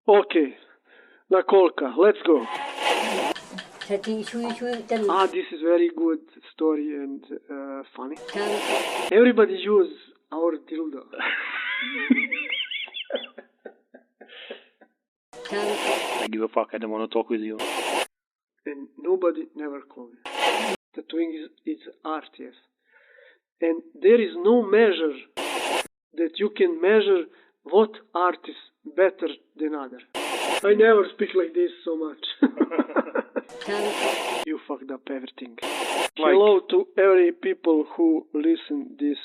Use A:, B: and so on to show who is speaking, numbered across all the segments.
A: Okay, Nakolka, let's go. This is very good story and funny. Everybody use our dildo.
B: I give a fuck, I don't want to talk with you.
A: And nobody never call me. Tattooing is art, yes. And there is no measure that you can measure what art is better than other. I never speak like this so much. You fucked up everything. Hello to every people who listen this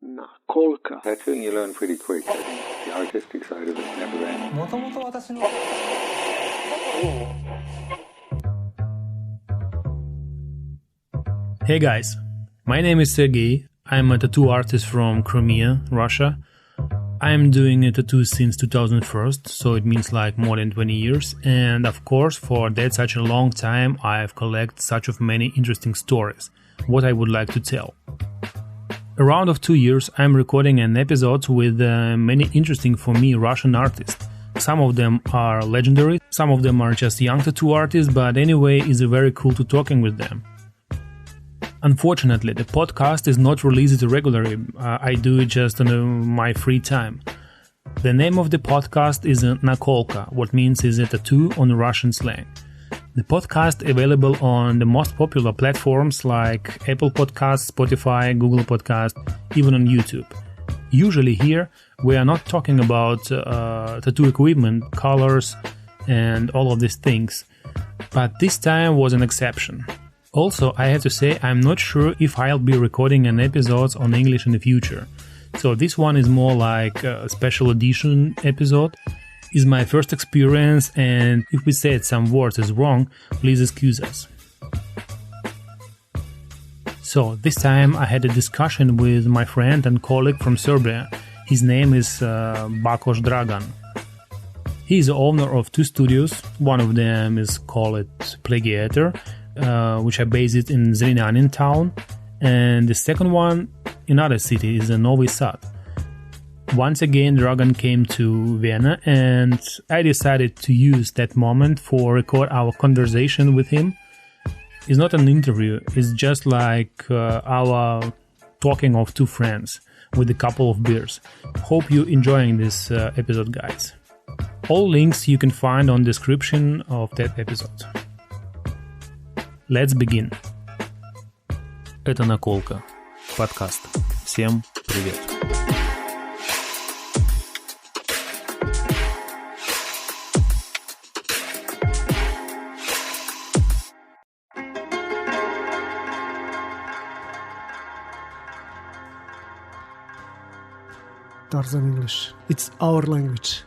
A: Nakolka.
C: Tattooing you learn pretty quick. I think the artistic side of it never ends.
D: Hey guys, my name is Sergey. I'm a tattoo artist from Crimea, Russia. I'm doing a tattoo since 2001, so it means like more than 20 years. And of course, for that such a long time, I've collected such of many interesting stories, what I would like to tell. Around of 2 years, I'm recording an episode with many interesting for me Russian artists. Some of them are legendary, some of them are just young tattoo artists, but anyway, it's very cool to talking with them. Unfortunately, the podcast is not released regularly. I do it just on my free time. The name of the podcast is Nakolka, what means is a tattoo on Russian slang. The podcast available on the most popular platforms like Apple Podcasts, Spotify, Google Podcasts, even on YouTube. Usually here we are not talking about tattoo equipment, colors and all of these things, but this time was an exception. Also, I have to say I'm not sure if I'll be recording an episode on English in the future. So this one is more like a special edition episode. It's my first experience, and if we said some words is wrong, please excuse us. So this time I had a discussion with my friend and colleague from Serbia. His name is Bakos Dragan. He is the owner of 2 studios. One of them is called Plagijator, which are based in Zrenjanin town, and the second one in other city is in Novi Sad. Once again, Dragan came to Vienna, and I decided to use that moment for record our conversation with him. It's not an interview, it's just like our talking of 2 friends with a couple of beers. Hope you enjoying this episode, guys. All links you can find on description of that episode. Let's begin. Это Наколка. Подкаст. Всем привет.
A: Tarzan English. It's our language.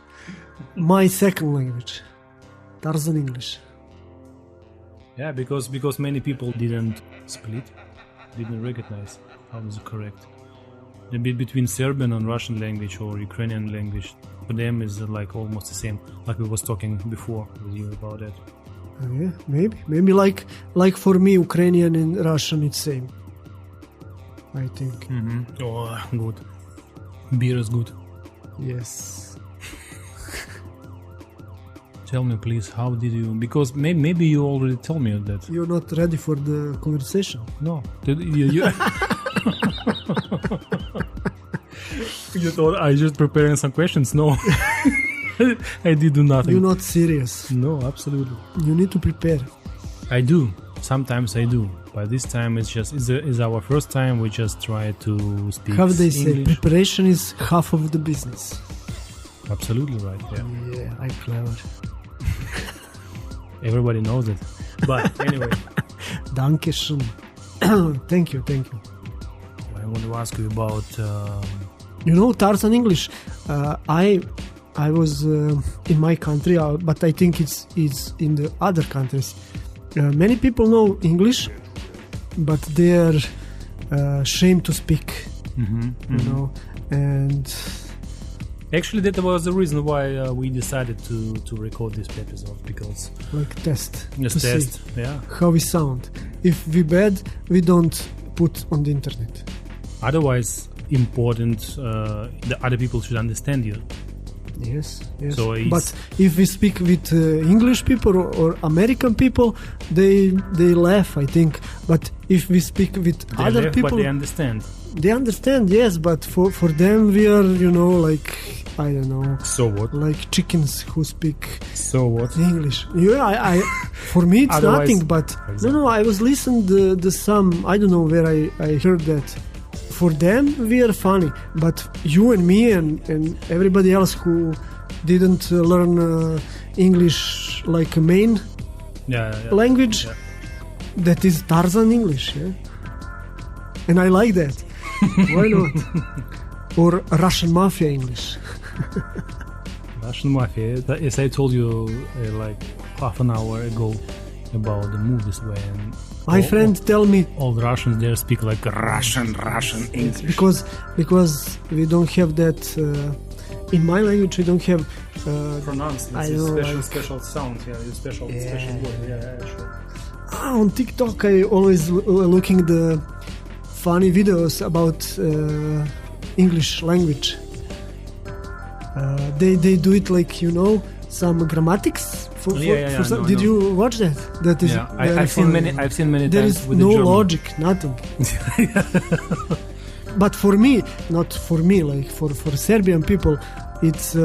A: My second language. Tarzan English.
D: Yeah, because many people didn't split, didn't recognize how is it correct. The bit between Serbian and Russian language or Ukrainian language, for them is like almost the same, like we was talking before with you about that.
A: Yeah, maybe like for me, Ukrainian and Russian it's same. I think.
D: Mm-hmm. Oh, good. Beer is good.
A: Yes.
D: Tell me, please, how did you... Because maybe you already told me that.
A: You're not ready for the conversation?
D: No. You You thought I just preparing some questions? No. I did do nothing.
A: You're not serious?
D: No, absolutely.
A: You need to prepare.
D: I do. Sometimes I do. But this time it's our first time. We just try to speak
A: How they say,
D: English.
A: preparation is half of the business.
D: Absolutely right, yeah.
A: Yeah, I'm clever.
D: Everybody knows it. But anyway.
A: Dankeschön. Thank you.
D: I want to ask you about...
A: Tarzan English. I was in my country, but I think it's in the other countries. Many people know English, but they're ashamed to speak. And...
D: Actually, that was the reason why we decided to record this episode, because...
A: Like test.
D: Yes,
A: to
D: test,
A: see
D: yeah.
A: how we sound. If we bad, we don't put on the internet.
D: Otherwise, important, the other people should understand you.
A: Yes, yes.
D: So it's-
A: but if we speak with English people or American people, they laugh, I think. But if we speak with
D: They
A: other
D: laugh,
A: people,
D: but they understand.
A: they understand, yes. But for them, we are, like, I don't know,
D: So what?
A: like chickens who speak
D: So what?
A: English. Yeah, I for me it's
D: Otherwise-
A: nothing. But no, I was listening the some, I don't know where I heard that. For them, we are funny, but you and me and everybody else who didn't learn English like a main
D: Yeah.
A: language,
D: Yeah.
A: that is Tarzan English, yeah? And I like that. Why not? Or Russian Mafia English.
D: Russian Mafia. As I told you like half an hour ago about the movies when
A: My friend tell me
D: all the Russians there speak like Russian English.
A: because we don't have that in my language. We don't have
D: Pronounce
A: I
D: it's
A: know,
D: special
A: like-
D: special sound. Yeah, special word. Yeah, sure.
A: on TikTok. I always looking the funny videos about English language. They do it like some grammatics.
D: Yeah,
A: some,
D: no,
A: did
D: no.
A: you watch that? That is.
D: Yeah,
A: very
D: I've seen
A: funny.
D: many
A: There
D: times
A: is
D: with
A: no
D: the German.
A: logic, nothing. But for me, not for me, like for Serbian people, it's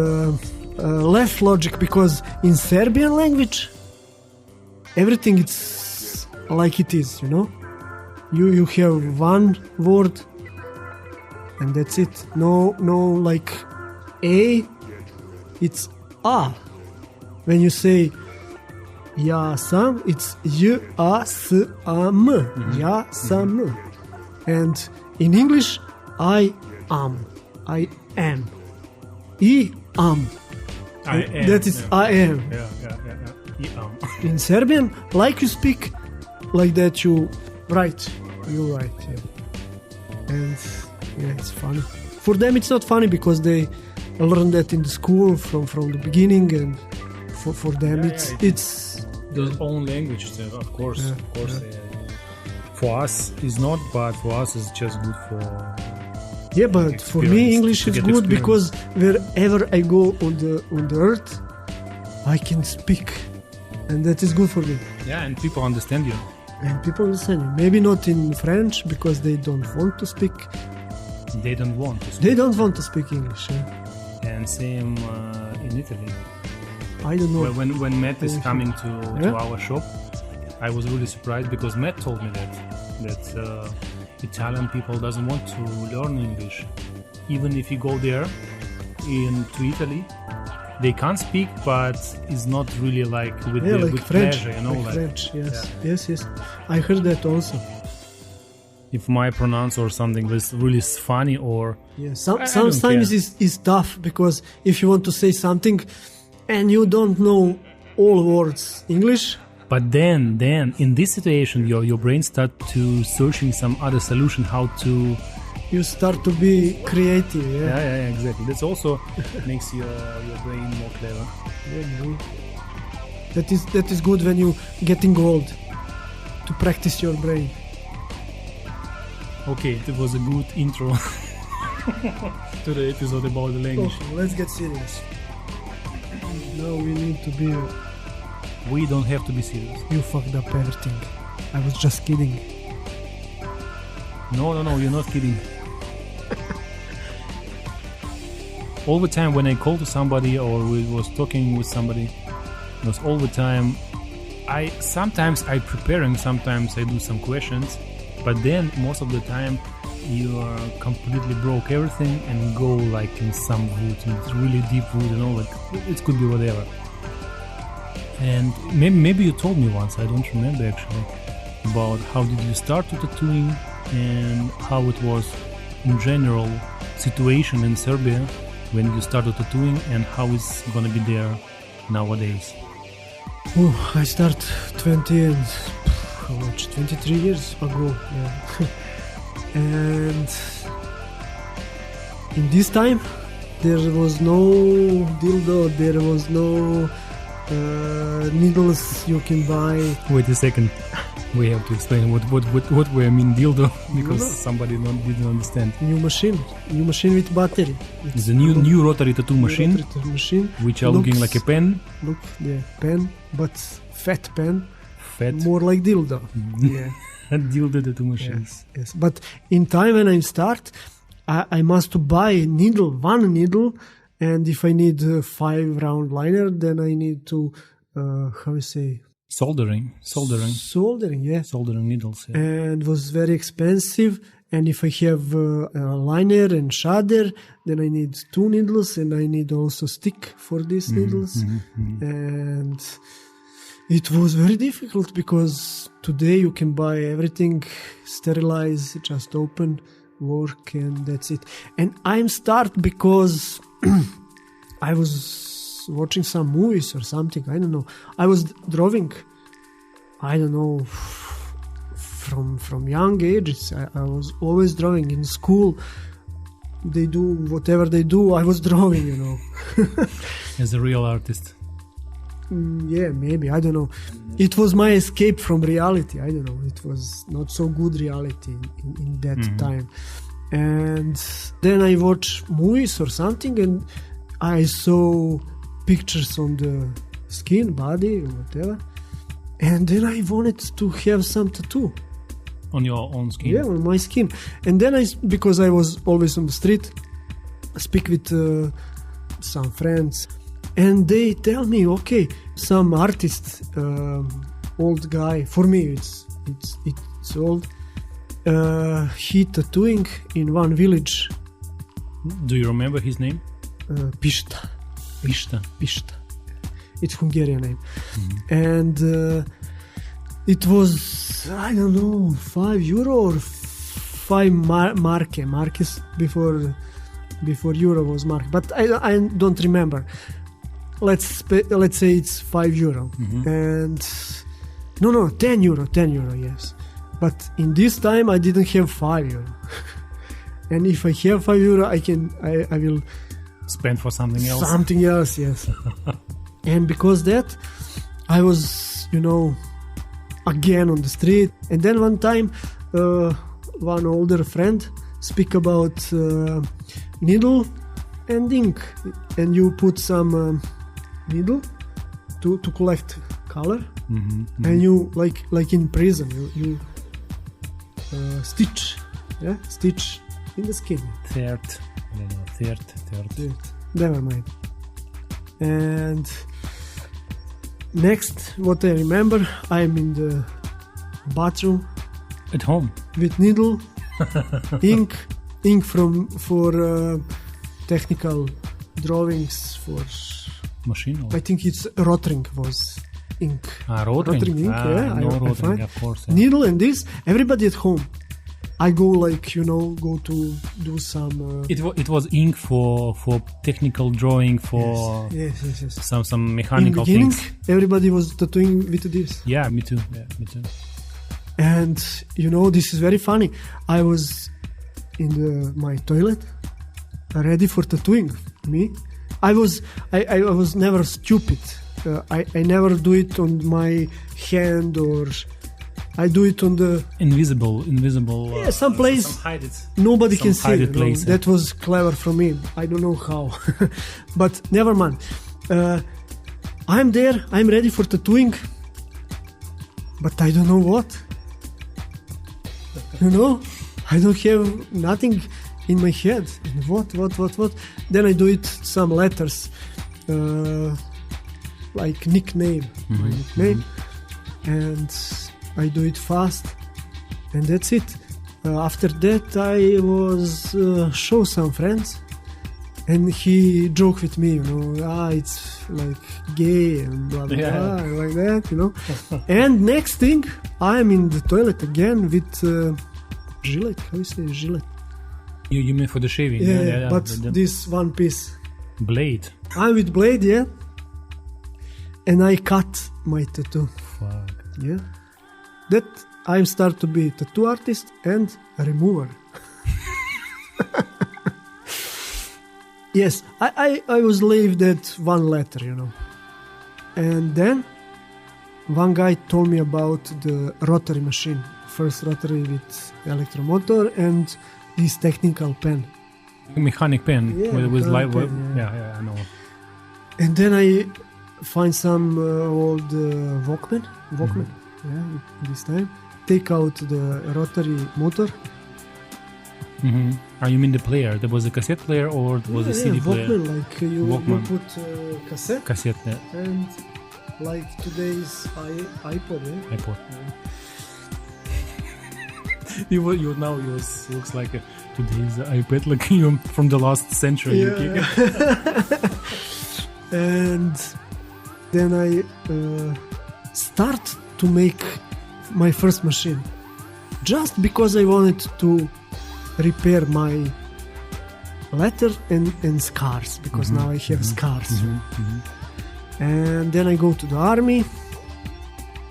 A: less logic because in Serbian language, everything it's like it is, You have one word, and that's it. No, like A, it's A. When you say ja sam, it's J A S A M. Ja sam. And in English, I am. I am. I am.
D: I am.
A: That is
D: yeah.
A: I am.
D: Yeah.
A: In Serbian, like you speak, like that you write. You write. Yeah. And yeah, it's funny. For them, it's not funny because they learn that in the school from the beginning, and for them, it's
D: the own language, of course.
A: Yeah,
D: Of course. For us, it's not, but for us, it's just good for.
A: yeah. But for me,
D: Experience,
A: English
D: to
A: is
D: get
A: good
D: experience.
A: because wherever I go on the earth, I can speak, and that is good for me.
D: Yeah, and people understand you.
A: And people understand you. Maybe not in French because they don't want to speak.
D: They don't want to speak.
A: They don't want to speak English. Yeah?
D: And same in Italy.
A: I don't know.
D: When Matt is coming to
A: Yeah?
D: our shop, I was really surprised because Matt told me that Italian people doesn't want to learn English. Even if you go there to Italy, they can't speak, but it's not really like with
A: like French,
D: pleasure,
A: like French. Yes, yes. I heard that also.
D: If my pronounce or something is really funny or
A: Yeah,
D: I don't
A: sometimes
D: care.
A: it's tough because if you want to say something and you don't know all words English,
D: but then in this situation your brain start to searching some other solution how to
A: you start to be creative. Yeah.
D: yeah exactly. That's also makes your brain more clever.
A: Yeah, man. That is good when you getting old to practice your brain.
D: Okay, it was a good intro to the episode about the language.
A: Okay, let's get serious. Now we need to be.
D: We don't have to be serious.
A: You fucked up everything. I was just kidding.
D: No, you're not kidding. All the time when I call to somebody or we was talking with somebody, it was all the time. Sometimes I preparing, sometimes I do some questions, but then most of the time you are completely broke everything and go like in some route, and it's really deep route, like it could be whatever. And maybe you told me once, I don't remember actually, about how did you start to tattooing and how it was in general situation in Serbia when you started tattooing and how it's gonna be there nowadays.
A: I start 23 years ago, yeah. And in this time there was no dildo, there was no
E: needles you can buy.
D: Wait a second. We have to explain what we mean dildo, because somebody didn't understand.
E: New machine with battery.
D: It's a new rotary tattoo machine, which are looking like a pen.
E: Look, yeah, pen, but fat pen.
D: Fat.
E: More like dildo. Yeah.
D: Dildo tattoo machine.
E: Yes. But in time when I start, I must buy one needle, and if I need 5 round liner, then I need to how you say.
D: Soldering,
E: yeah.
D: Soldering needles, yeah.
E: And was very expensive. And if I have a liner and shader, then I need 2 needles, and I need also stick for these needles. And it was very difficult, because today you can buy everything, sterilize, just open, work, and that's it. And I'm start because I was watching some movies or something, I don't know. I was drawing, I don't know, from young ages. I was always drawing in school. They do whatever they do, I was drawing, you know.
D: As a real artist.
E: Yeah, maybe, I don't know. It was my escape from reality, I don't know. It was not so good reality in that time. And then I watched movies or something, and I saw pictures on the skin, body, or whatever. And then I wanted to have some tattoo.
D: On your own skin?
E: Yeah, on my skin. And then because I was always on the street, I speak with some friends, and they tell me, okay, some artist, old guy, for me it's old, he tattooing in one village.
D: Do you remember his name?
E: Pista.
D: Pista.
E: It's Hungarian name. And it was, I don't know, €5 or 5 marques before euro was mark, but I don't remember. Let's say it's €5. And no, €10, yes. But in this time I didn't have €5. And if I have €5, I will
D: spend for something else.
E: Something else, yes. And because that, I was, again on the street. And then one time, one older friend speak about needle and ink. And you put some needle to collect color. And you, like in prison, you stitch. Yeah, stitch in the skin.
D: Third.
E: Never mind. And next, what I remember, I'm in the bathroom
D: at home
E: with needle, ink for technical drawings for
D: machine.
E: I think it's Rotring was ink.
D: Rotring
E: ink.
D: I find. Of course. Yeah.
E: Needle and this. Everybody at home. I go go to do some.
D: It was ink for technical drawing for
E: yes.
D: Some mechanical
E: in the
D: things.
E: Everybody was tattooing with this.
D: Yeah, me too.
E: And this is very funny. I was in my toilet, ready for tattooing. Me, I was never stupid. I never do it on my hand or. I do it on the
D: invisible.
E: Some place
D: hide it.
E: Nobody can see.
D: Place,
E: That was clever from me. I don't know how, but never mind. I'm there. I'm ready for tattooing, but I don't know what. I don't have nothing in my head. And what? Then I do it some letters, like nickname, my nickname, and. I do it fast, and that's it. After that, I was show some friends, and he joked with me, it's like gay and blah blah blah, like that, And next thing, I'm in the toilet again with Gillette. How you say Gillette?
D: You mean for the shaving?
E: Yeah. But this one piece
D: blade.
E: I'm with blade, yeah, and I cut my tattoo.
D: Fuck.
E: Yeah. That I start to be tattoo artist and a remover. Yes, I was leave that one letter, And then one guy told me about the rotary machine, first rotary with electromotor and this technical pen.
D: Mechanic pen with light.
E: pen,
D: Yeah, I know.
E: And then I find some old Walkman, this time. Take out the rotary motor.
D: You mean the player? There was a cassette player or there was a CD player?
E: Walkman, like you put cassette.
D: Cassette, yeah.
E: And like today's iPod, yeah?
D: iPod. You looks like today's iPad, like you from the last century.
E: Yeah. And then I start to make my first machine, just because I wanted to repair my letter and scars, because now I have scars. And then I go to the army,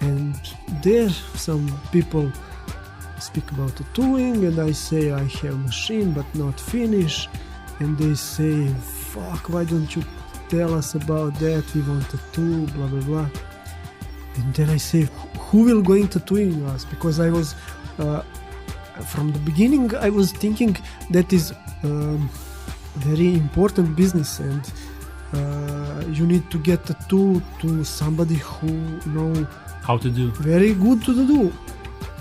E: and there some people speak about tattooing, and I say I have machine but not finished, and they say, fuck, why don't you tell us about that, we want tattoo, blah blah blah. And then I say, who will going tattooing us? Because I was from the beginning I was thinking that is very important business, and you need to get tattoo to somebody who know
D: how to do,
E: very good to do.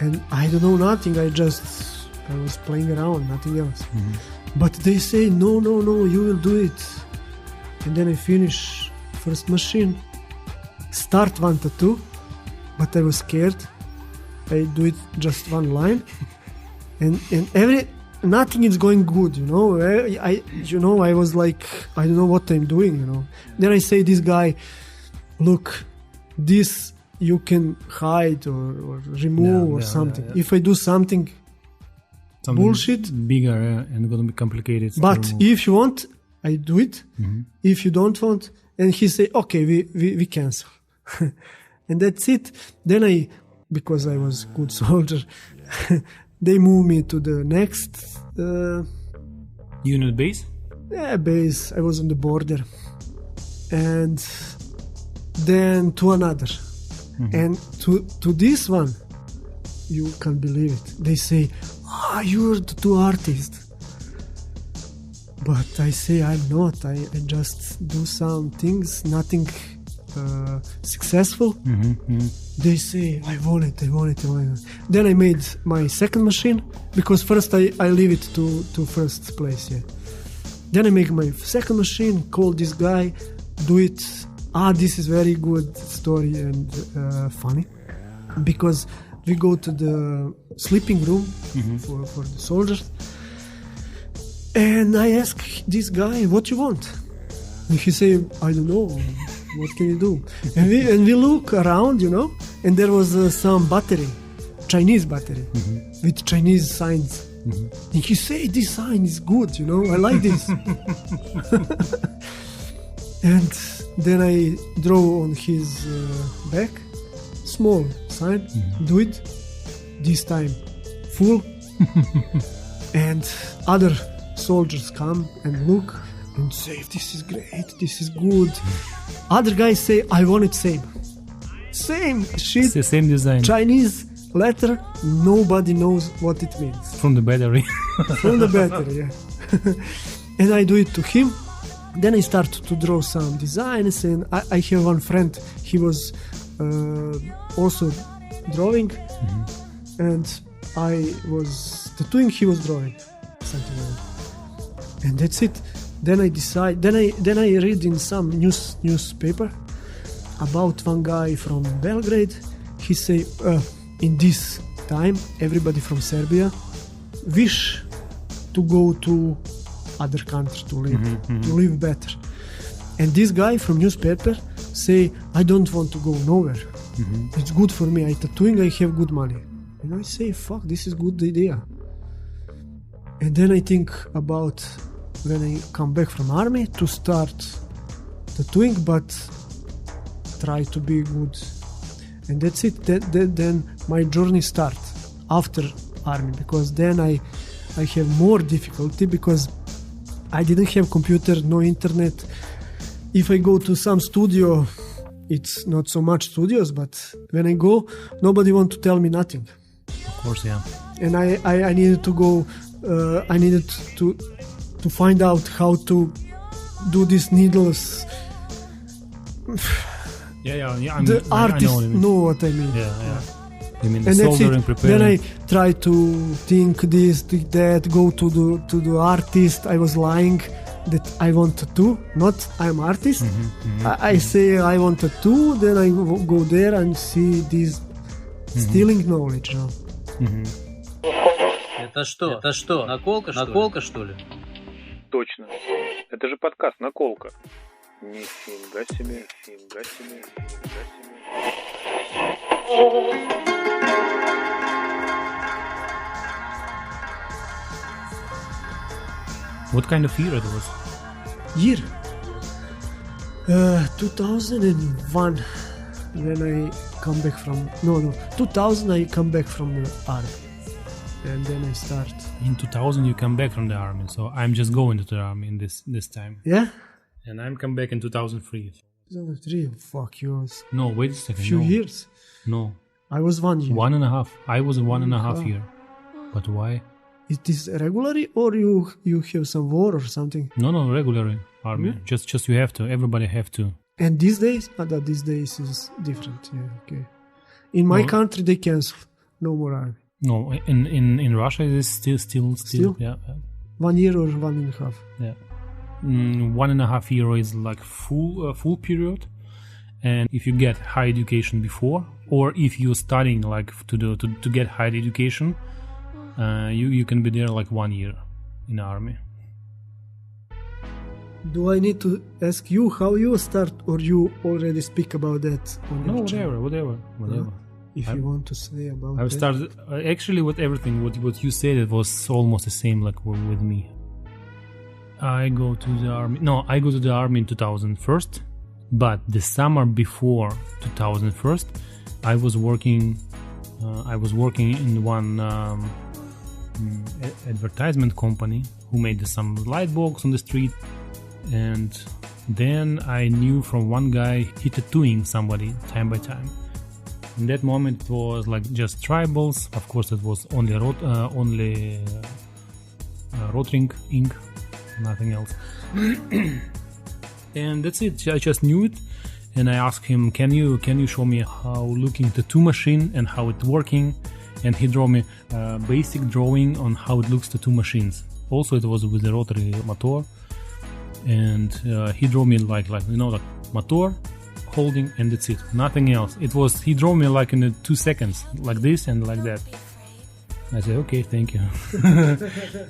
E: And I don't know nothing, I was playing around, nothing else. But they say, no, you will do it. And then I finish first machine, start one tattoo, but I was scared. I do it just one line, and nothing is going good, you know. I was like, I don't know what I'm doing, you know. Then I say this guy, look, this you can hide or remove or something. Yeah. If I do something bullshit,
D: bigger and gonna be complicated.
E: But if you want, I do it. If you don't want, and he say, okay, we cancel. And that's it. Then because I was good soldier, they move me to the next
D: unit base.
E: Yeah, base. I was on the border, and then to another, and to this one, you can't believe it. They say, you're the tattoo artist. But I say I'm not. I just do some things, nothing successful. They say I want it. Then I made my second machine, because first I leave it to first place. Yeah. Then I make my second machine, call this guy, do it. This is very good story and funny, because we go to the sleeping room for the soldiers. And I ask this guy, what you want? And he say, I don't know, what can you do? And we look around, you know, and there was some battery, Chinese battery, with Chinese signs. And he say, this sign is good, you know, I like this. And then I draw on his back, small sign, do it, this time full. And other soldiers come and look and say, this is great, this is good. Other guys say, I want it same shit.
D: It's the same design,
E: Chinese letter, nobody knows what it means.
D: From the battery.
E: From the battery, yeah. And I do it to him. Then I start to draw some designs, and I have one friend, he was also drawing, and I was tattooing, he was drawing, something like that. And that's it. Then I decide. Then I read in some newspaper about one guy from Belgrade. He say, in this time, everybody from Serbia wish to go to other country to live better. And this guy from newspaper say, I don't want to go nowhere. It's good for me. I tattooing. I have good money. And I say, fuck, this is good idea. And then I think about when I come back from army to start tattooing, but try to be good. And that's it. Then my journey starts after army, because then I have more difficulty, because I didn't have computer, no internet. If I go to some studio, it's not so much studios, but when I go, nobody want to tell me nothing.
D: Of course, yeah.
E: And I needed to go. I needed to find out how to do these needles.
D: Yeah.
E: The artists know what I mean.
D: Yeah. You mean the
E: And that's
D: soldering,
E: it.
D: preparing?
E: Then I try to think this, think that, go to the artist. I was lying that I wanted to, not I'm artist. I say I wanted to, then I go there and see this stealing knowledge. No?
F: Это что? Это что? Наколка, что ли?
B: Точно. Это же подкаст «Наколка». Нифига себе.
D: What kind of year it was?
E: Year 2001 when I come back from 2000 I come back from the army, and then I start.
D: In 2000 you come back from the army, so I'm just going to the army in this time.
E: Yeah,
D: And I'm come back in 2003.
E: 2003. Fuck yours.
D: No, wait a second.
E: Few
D: no.
E: years.
D: No,
E: I was 1 year.
D: 1.5. I was 1.5 year. But why?
E: Is this regularly or you have some war or something?
D: No, regular army.
E: Yeah.
D: Just you have to. Everybody have to.
E: And these days? These days is different. Yeah, okay. In my country they cancel. No more army.
D: No, in Russia it is still. Yeah.
E: 1 year or 1.5.
D: Yeah. 1.5 year is like full period, and if you get high education before, or if you're studying like to get high education, you can be there like 1 year in the army.
E: Do I need to ask you how you start, or you already speak about that on
D: No,
E: your channel?
D: whatever.
E: If you want to say about
D: I've
E: that.
D: started actually with everything. What you said, it was almost the same like with me. I go to the army. No, I go to the army in 2001, but the summer before 2001, I was working. I was working in one advertisement company who made some light bulbs on the street, and then I knew from one guy he tattooing somebody time by time. In that moment, it was like just tribals. Of course, it was only rotring ink, nothing else. And that's it. I just knew it, and I asked him, "Can you show me how looking tattoo machine and how it's working?" And he drew me a basic drawing on how it looks tattoo machines. Also, it was with the rotary motor, and he drew me like motor, holding, and that's it, nothing else. He drew me like in 2 seconds, like this and like that. I said, okay, thank you.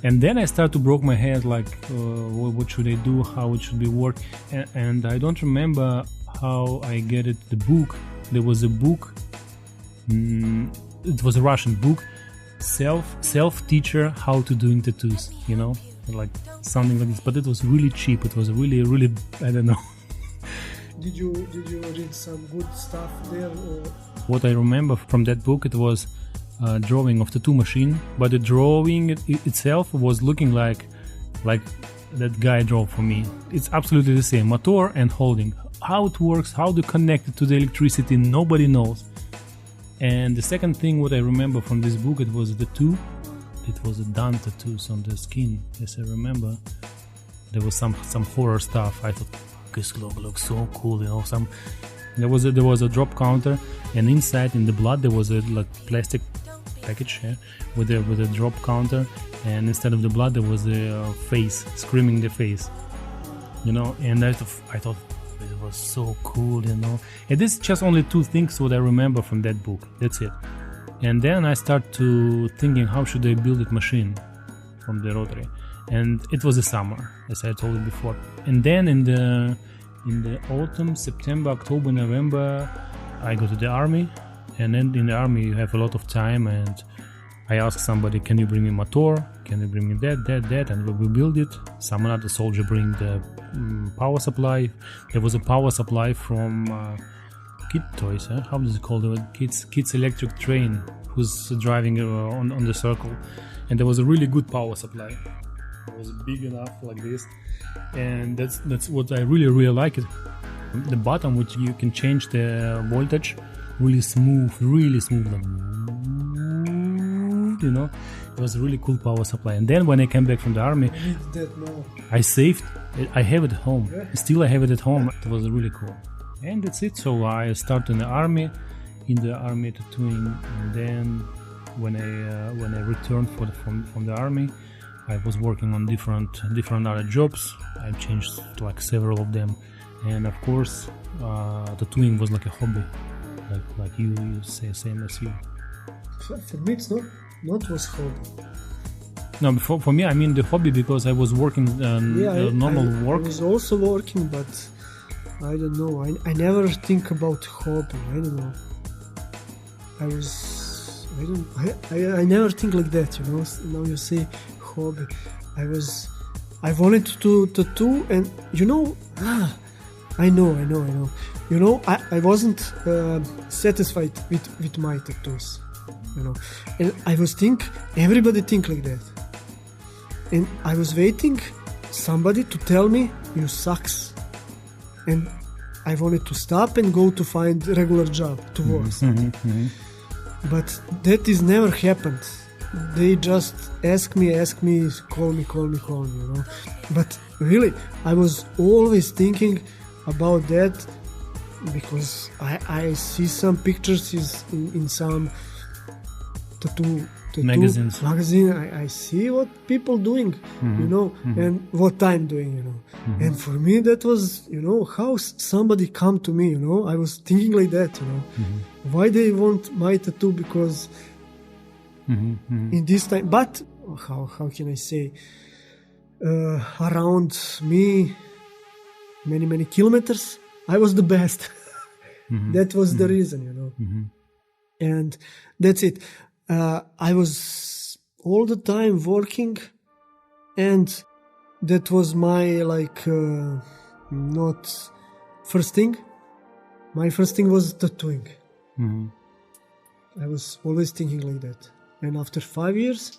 D: And then I started to broke my head, like what should I do, how it should be work, and I don't remember how I get it. The book, there was a book, it was a Russian book, self teacher how to doing tattoos, like something like this, but it was really cheap. It was really I don't know.
E: Did you read some good stuff there? Or?
D: What I remember from that book, it was a drawing of tattoo machine, but the drawing itself was looking like that guy drew for me. It's absolutely the same, motor and holding. How it works, how to connect it to the electricity, nobody knows. And the second thing what I remember from this book, it was a tattoo. It was a done tattoos on the skin. Yes, I remember. There was some horror stuff. I thought, this looks so cool, There was a drop counter, and inside in the blood there was a plastic package with a drop counter, and instead of the blood there was a face screaming the face, And I thought it was so cool, And this is just only 2 things what I remember from that book. That's it. And then I start to thinking how should I build that machine from the rotary, and it was the summer, as I told you before. And then in the autumn, September, October, November, I go to the army, and then in the army you have a lot of time, and I ask somebody, can you bring me motor, can you bring me that, and we will build it. Some other soldier bring the power supply. There was a power supply from Kid Toys, how does it call it? Kids electric train who's driving on the circle, and there was a really good power supply. It was big enough like this, and that's what I really like it. The button which you can change the voltage really smooth, like, you know, it was a really cool power supply. And then when I came back from the army,
E: I need that now.
D: I saved it. I have it at home.
E: Yeah.
D: Still, I have it at home. It was really cool. And that's it. So I started in the army tattooing. And then when I returned from the army, I was working on different other jobs. I changed to like several of them. And of course, tattooing was like a hobby, like you say, same as you.
E: For me, it's not was hobby.
D: No, for me, I mean the hobby, because I was working normal work.
E: I was also working, but I don't know. I never think about hobby. I don't know. I never think like that. You know. Now you say hobby. I wanted to tattoo, and you know. I know. You know, I wasn't satisfied with my tattoos, you know. And I was everybody think like that. And I was waiting somebody to tell me, you sucks. And I wanted to stop and go to find a regular job to work. But that is never happened. They just ask me, call me, you know. But really, I was always thinking about that, because I see some pictures in some tattoo magazine. I see what people doing, you know, and what I'm doing, you know. And for me, that was, you know, how somebody come to me, you know. I was thinking like that, you know. Why they want my tattoo? Because in this time, but how can I say, around me, many kilometers, I was the best. That was the reason, you know. And that's it. I was all the time working, and that was my not first thing. My first thing was tattooing. I was always thinking like that. And after 5 years,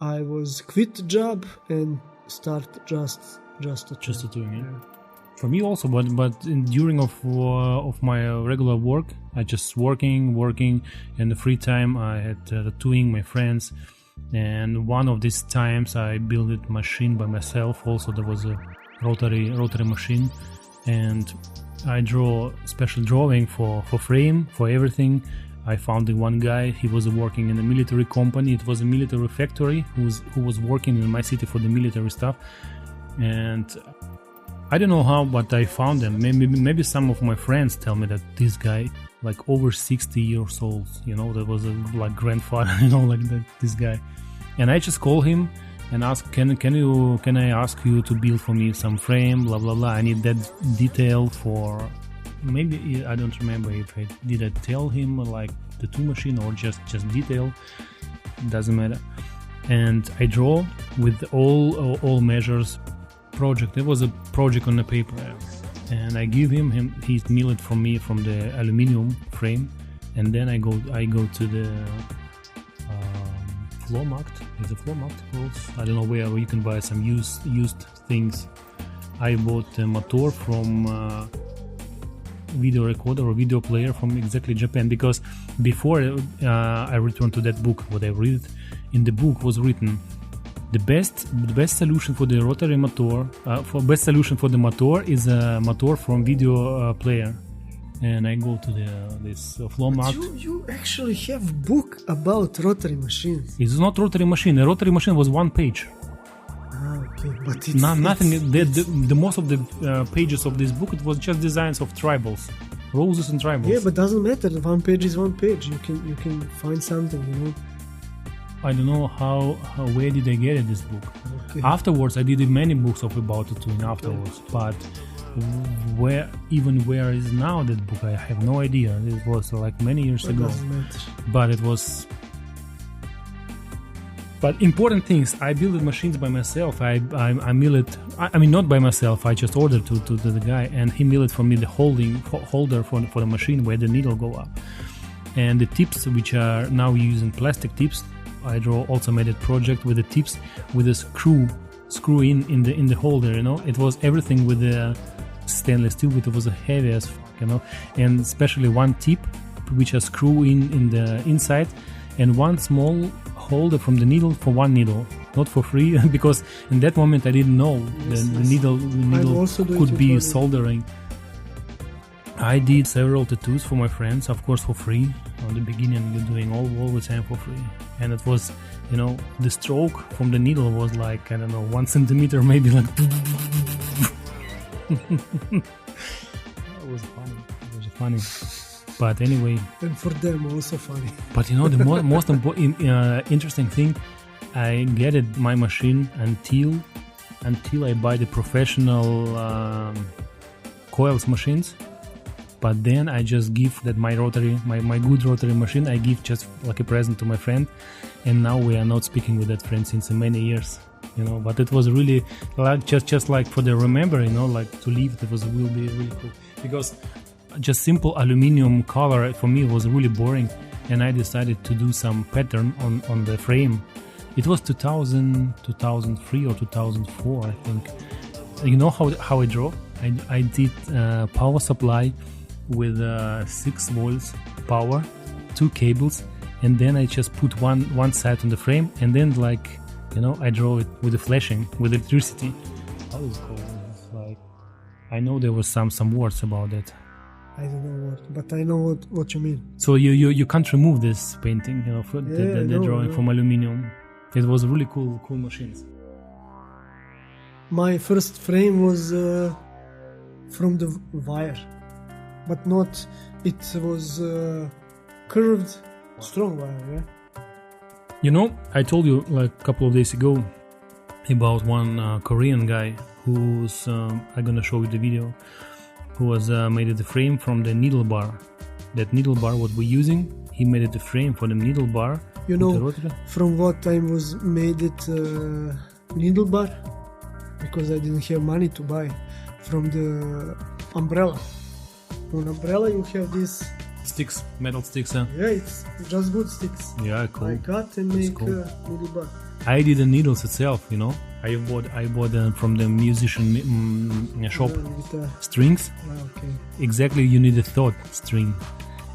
E: I was quit the job and start just tattooing.
D: Yeah. For me also, but during of my regular work, I just working, and the free time I had tattooing my friends. And one of these times I built a machine by myself. Also, there was a rotary machine, and I draw special drawing for frame, for everything. I found the one guy. He was working in a military company. It was a military factory who was working in my city for the military stuff. And I don't know how, but I found them. Maybe some of my friends tell me that this guy, like over 60 years old, you know, that was like grandfather, you know, like this guy. And I just call him and ask, can I ask you to build for me some frame, blah blah blah. I need that detail for. Maybe I don't remember if I tell him like the tattoo machine or just detail. Doesn't matter. And I draw with all measures. Project. It was a project on the paper, and I give him. He mill it from me from the aluminium frame, and then I go to the floor market. Is the floor market called? I don't know where you can buy some used things. I bought a motor from video recorder or video player from exactly Japan, because before I returned to that book, what I read in the book was written. The best solution for the rotary motor, is a motor from video player. And I go to this floor market.
E: You actually have book about rotary machines.
D: It's not rotary machine. A rotary machine was one page.
E: Okay, but it's
D: nothing. The most of the pages of this book, it was just designs of tribals, roses and tribals.
E: Yeah, but doesn't matter. One page is one page. You can find something, you know.
D: I don't know where did I get this book. Okay. Afterwards, I did many books about tattooing afterwards, but where is now that book? I have no idea. It was like many years ago. But it was. But important things. I built machines by myself. I mill it. I mean, not by myself. I just ordered to the guy, and he milled it for me the holder for the machine where the needle go up, and the tips, which are now using plastic tips. I also made a project with the tips with a screw in the holder, you know. It was everything with the stainless steel, but it was heavy as fuck, and especially one tip which a screw in the inside, and one small holder from the needle for one needle, not for free, because in that moment I didn't know the needle could be soldering. I did several tattoos for my friends, of course for free. On the beginning you're doing all the time for free, and it was, the stroke from the needle was like, I don't know, 1 centimeter, maybe, like it was funny. But anyway,
E: and for them also funny.
D: But the most interesting thing, I get it my machine until I buy the professional coils machines. But then I just give that my good rotary machine, I give just like a present to my friend, and now we are not speaking with that friend since many years, But it was really like just like for the remember, like to leave. It will be really cool, because just simple aluminium color for me was really boring, and I decided to do some pattern on the frame. It was 2003 or 2004, I think. You know how I draw? I did power supply with 6 volts power, 2 cables, and then I just put one side on the frame, and then I draw it with the flashing, with electricity. How is it called? It's like, I know there was some words about it.
E: I don't know what, but I know what you mean.
D: So you can't remove this painting, for the drawing from aluminium. It was really cool machines.
E: My first frame was from the wire, but not. It was curved, strong wire. Yeah.
D: I told you like a couple of days ago about one Korean guy who's I'm gonna show you the video, who was made the frame from the needle bar. That needle bar what we're using, he made the frame for the needle bar.
E: From what time was made it needle bar? Because I didn't have money to buy. From the umbrella. On umbrella you have these
D: sticks, metal sticks, huh?
E: Yeah, it's just good sticks.
D: Yeah, cool.
E: I cut and make a needle bar.
D: I did the needles itself, I bought from the musician shop strings.
E: Okay.
D: Exactly, you need a thought string.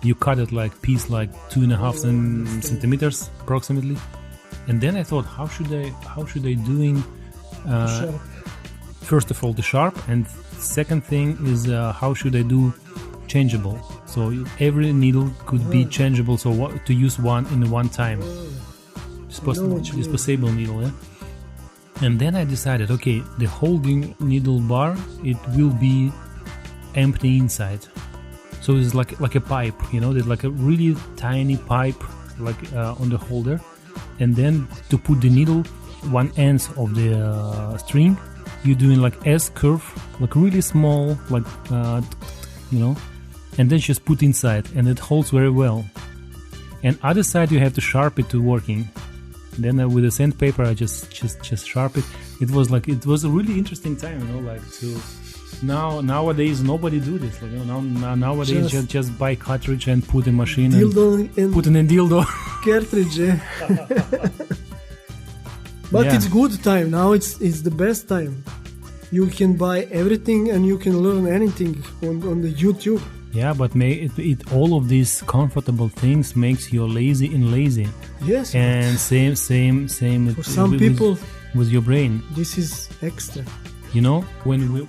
D: You cut it like piece like 2.5 centimeters approximately, and then I thought, how should I doing? First of all, the sharp, and second thing is how should I do changeable? So every needle could be changeable. So to use one in one time. Disposable needle, yeah. And then I decided, okay, the holding needle bar, it will be empty inside. So it's like a pipe, there's like a really tiny pipe on the holder, and then to put the needle, one end of the string, you're doing like S curve, like really small, and then just put inside, and it holds very well. And other side you have to sharpen it to working. Then with the sandpaper I just sharp it. It was a really interesting time, nowadays nobody do this. Nowadays just buy cartridge and put in machine and put in a dildo
E: cartridge. But it's good time now. It's the best time. You can buy everything and you can learn anything on the YouTube.
D: Yeah, but all of these comfortable things makes you lazy.
E: Yes.
D: And same.
E: For some people,
D: with your brain,
E: this is extra.
D: When we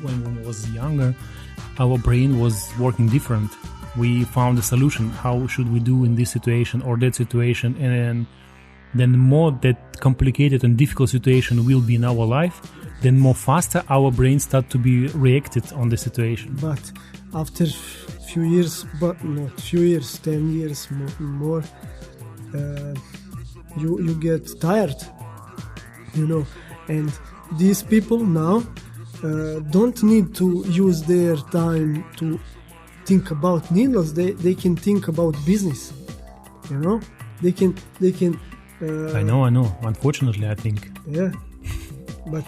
D: was younger, our brain was working different. We found a solution. How should we do in this situation or that situation? And then more that complicated and difficult situation will be in our life, then more faster our brain start to be reacted on the situation.
E: But after few years, 10 years more, you get tired, and these people now don't need to use their time to think about needles. They can think about business, they can
D: I know, unfortunately, I think.
E: Yeah, but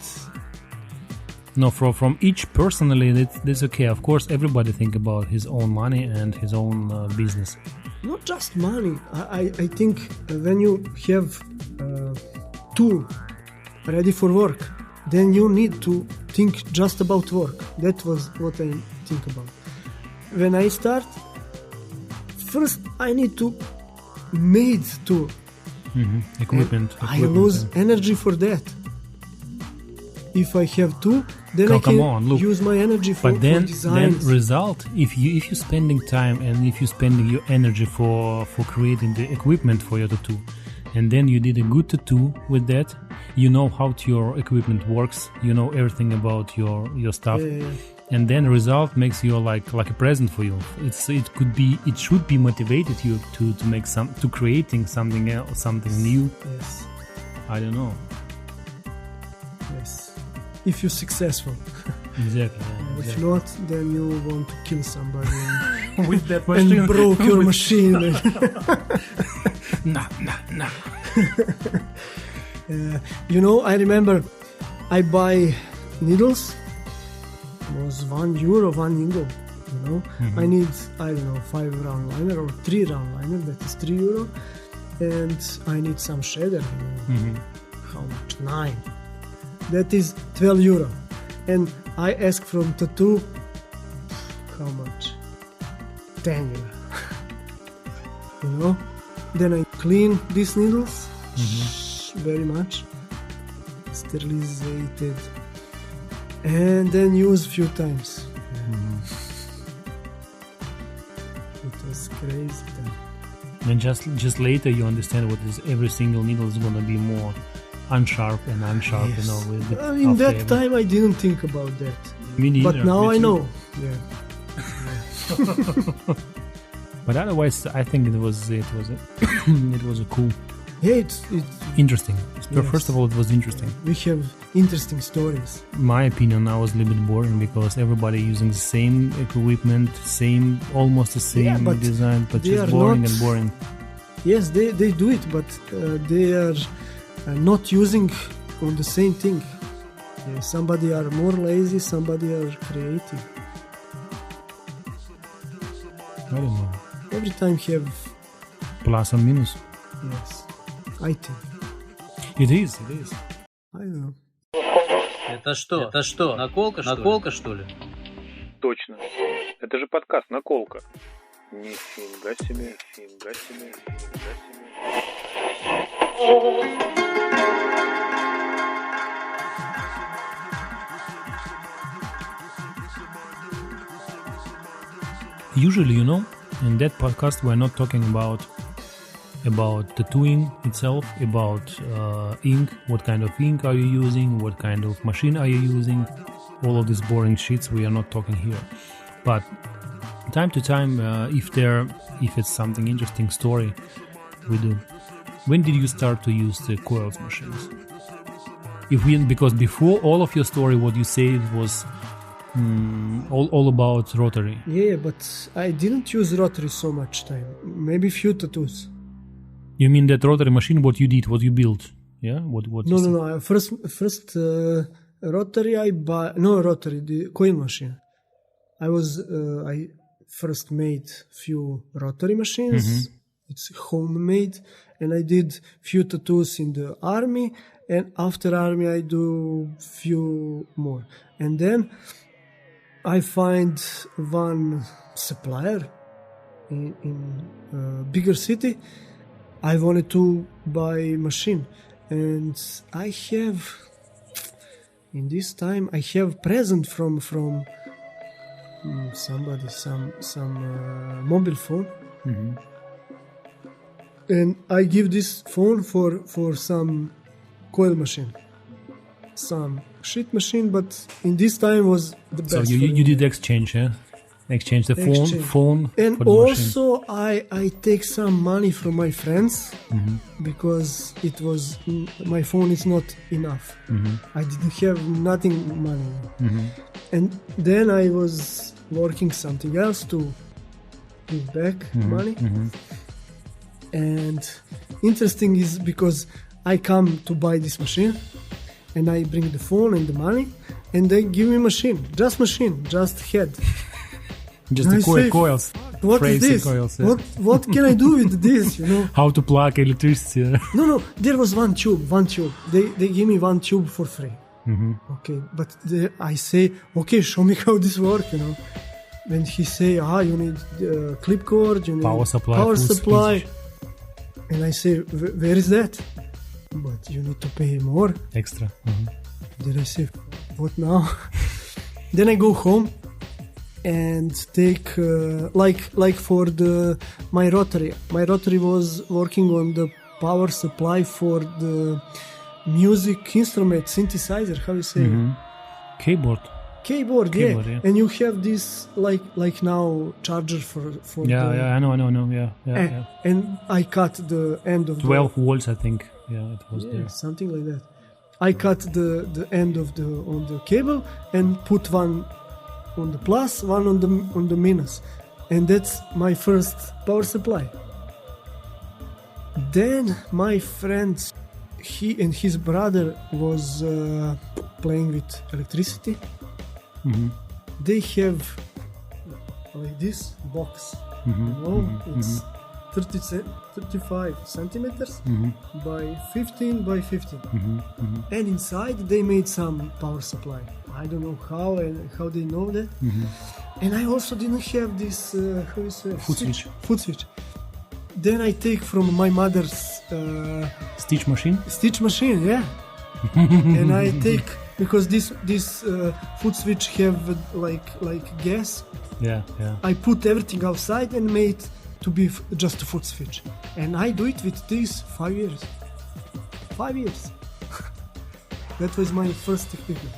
D: no, from each personally, that's okay. Of course, everybody think about his own money and his own business.
E: Not just money. I think when you have tool ready for work, then you need to think just about work. That was what I think about. When I start, first I need to made tool.
D: Equipment.
E: I lose energy for that. If I have two, then I can use my energy for designs.
D: Then result, if you spending time and if you spending your energy for creating the equipment for your tattoo, and then you did a good tattoo with that, you know how your equipment works, you know everything about your stuff, and then result makes you like a present for you. It should be motivated you to make to creating something else, something new.
E: Yes.
D: I don't know.
E: Yes. If you're successful.
D: Exactly.
E: If not, then you want to kill somebody
D: with that machine
E: and broke your machine.
D: Nah.
E: I remember I buy needles. It was €1 1 needle. I need 5 round liner or 3 round liner. That is €3, and I need some shader. How much? 9. That is €12. And I ask from tattoo, how much? €10. Then I clean these needles very much, sterilized, and then use few times. It was crazy.
D: And just later you understand what is every single needle is gonna be more unsharp.
E: Yes.
D: With
E: in that time I didn't think about that.
D: Me neither.
E: But now I know. Yeah.
D: But otherwise, I think it was a cool.
E: Yeah, it's
D: interesting.
E: Yes.
D: First of all, it was interesting.
E: We have interesting stories.
D: My opinion, I was a little bit boring because everybody using the same equipment, almost the same design, but just boring and boring.
E: Yes, they do it, but they are not using on the same thing. Somebody are more lazy, somebody are creative.
D: I don't know.
E: Every time have
D: plus and minus.
E: Yes, I think.
D: It is.
E: I don't know.
F: Это что? Наколка, что ли?
B: Точно. Это же подкаст «Наколка». Нифига себе.
D: Usually, in that podcast we're not talking about tattooing itself, about ink, what kind of ink are you using, what kind of machine are you using, all of these boring shits we are not talking here. But time to time, if it's something interesting story, we do. When did you start to use the coils machines? Because before all of your story, what you said was all about rotary.
E: Yeah, but I didn't use rotary so much time. Maybe few tattoos.
D: You mean that rotary machine? What you did? What you built? Yeah. What?
E: No. First rotary the coil machine. I first made few rotary machines. It's homemade, and I did few tattoos in the army. And after army, I do few more. And then I find one supplier in a bigger city. I wanted to buy machine, and I have in this time I have present from somebody some mobile phone, and I give this phone for some coil machine, some shit machine, but in this time was the best.
D: So you did exchange, yeah? Exchange the phone
E: and
D: for the
E: also
D: machine.
E: I take some money from my friends because it was my phone is not enough. I didn't have nothing money, and then I was working something else to give back money. And interesting is because I come to buy this machine, and I bring the phone and the money, and they give me machine, just head.
D: Just the coils.
E: What is this?
D: Coils, yeah.
E: What can I do with this?
D: How to plug electricity?
E: No. There was one tube. They give me one tube for free. Okay, but I say, okay, show me how this works, you know. Then he say, you need clip cord, you need
D: Power supply.
E: supply. And I say, where is that? But you need to pay more.
D: Extra.
E: Then I say, what now? Then I go home and take like for my rotary. My rotary was working on the power supply for the music instrument synthesizer. How you say?
D: Keyboard,
E: yeah. And you have this like now charger for
D: I know. Yeah.
E: And I cut the end of
D: 12 volts, I think. Yeah, it was there.
E: Something like that. I cut the end of on the cable and put one on the plus, one on the minus, and that's my first power supply. Then my friend, he and his brother was playing with electricity. They have like this box, it's 35 centimeters by 15 by 15, and inside they made some power supply. I don't know how they know that. And I also didn't have this how you say foot switch. Then I take from my mother's
D: Stitch machine,
E: yeah. And I take, because this foot switch have like gas.
D: Yeah.
E: I put everything outside and made to be just a foot switch. And I do it with this 5 years. 5 years. That was my first equipment.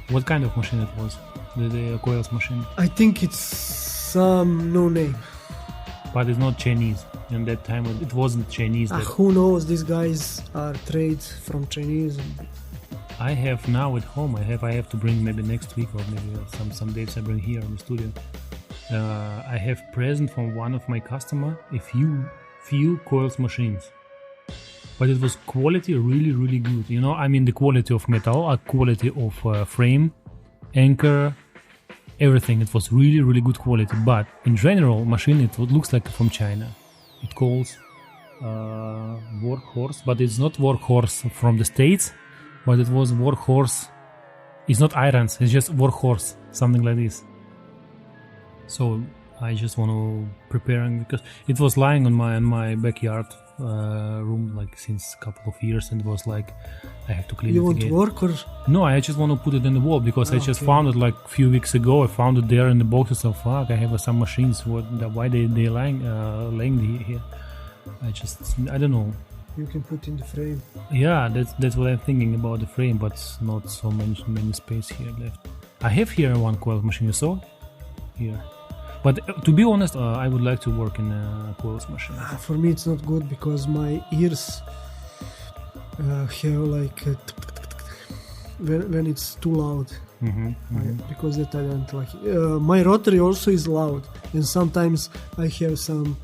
D: What kind of machine it was? The coils machine?
E: I think it's some no name.
D: But it's not Chinese. In that time, it wasn't Chinese.
E: Who knows? These guys are trade from Chinese.
D: I have now at home. I have to bring maybe next week or maybe some days I bring here in the studio. I have present from one of my customer a few coils machines. But it was quality really good. You know, I mean the quality of metal, quality of frame, anchor, everything. It was really good quality. But in general, machine it looks like from China. It calls workhorse, but it's not workhorse from the States. But it was workhorse. It's not irons. It's just workhorse, something like this. So I just want to preparing because it was lying on my backyard room like since a couple of years, and it was like I have to clean it again.
E: You want to work or?
D: No, I just want to put it in the wall because I just found it like a few weeks ago. I found it there in the boxes. So fuck, I have some machines. Why they laying here? I don't know.
E: You can put in the frame.
D: Yeah, that's what I'm thinking about the frame, but not so many space here left. I have here one coil machine. You saw here. But to be honest, I would like to work in a coils machine.
E: For me, it's not good because my ears have like when it's too loud. Because that I don't like it. My rotary also is loud, and sometimes I have some,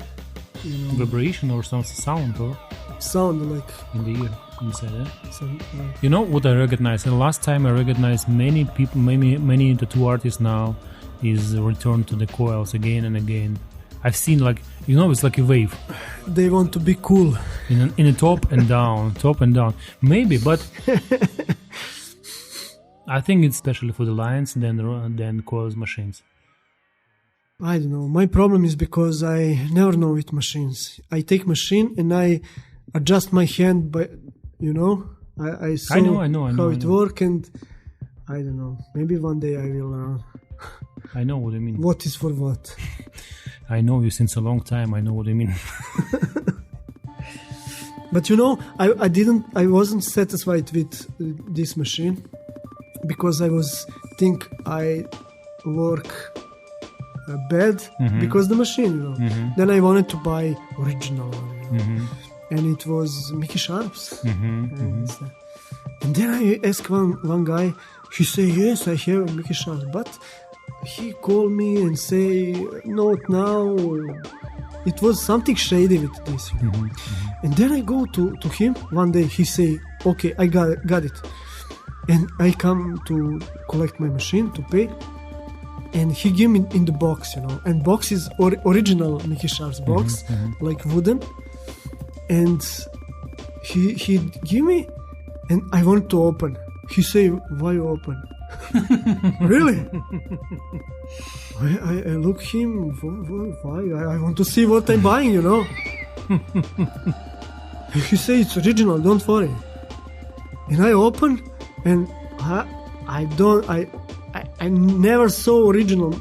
D: vibration or some sound or
E: sound like
D: in the ear inside.
E: Some,
D: you know what I recognize? And last time I recognized many people, many tattoo artists now is returned to the coils again and again. I've seen it's like a wave.
E: They want to be cool.
D: In a top and down, maybe, but I think it's especially for the lines than coils machines.
E: I don't know. My problem is because I never know with machines. I take machine and I adjust my hand, but I saw how it works, and I don't know. Maybe one day I will learn.
D: I know what you mean.
E: What is for what?
D: I know you since a long time. I know what you mean.
E: But I wasn't satisfied with this machine because I I work bad because the machine, Then I wanted to buy original, and it was Mickey Sharp's. And then I asked one guy. He said, yes, I have Mickey Sharp's, but he called me and say, not now. It was something shady with this. And then I go to him one day. He say, okay, I got it. And I come to collect my machine to pay. And he gave me in the box, And box is original Mickey Sharp's box, like wooden. And he gave me, and I wanted to open. He say, why you open? Really? I look him, why? I want to see what I'm buying, you know. He say, it's original, don't worry. And I open, and I never saw original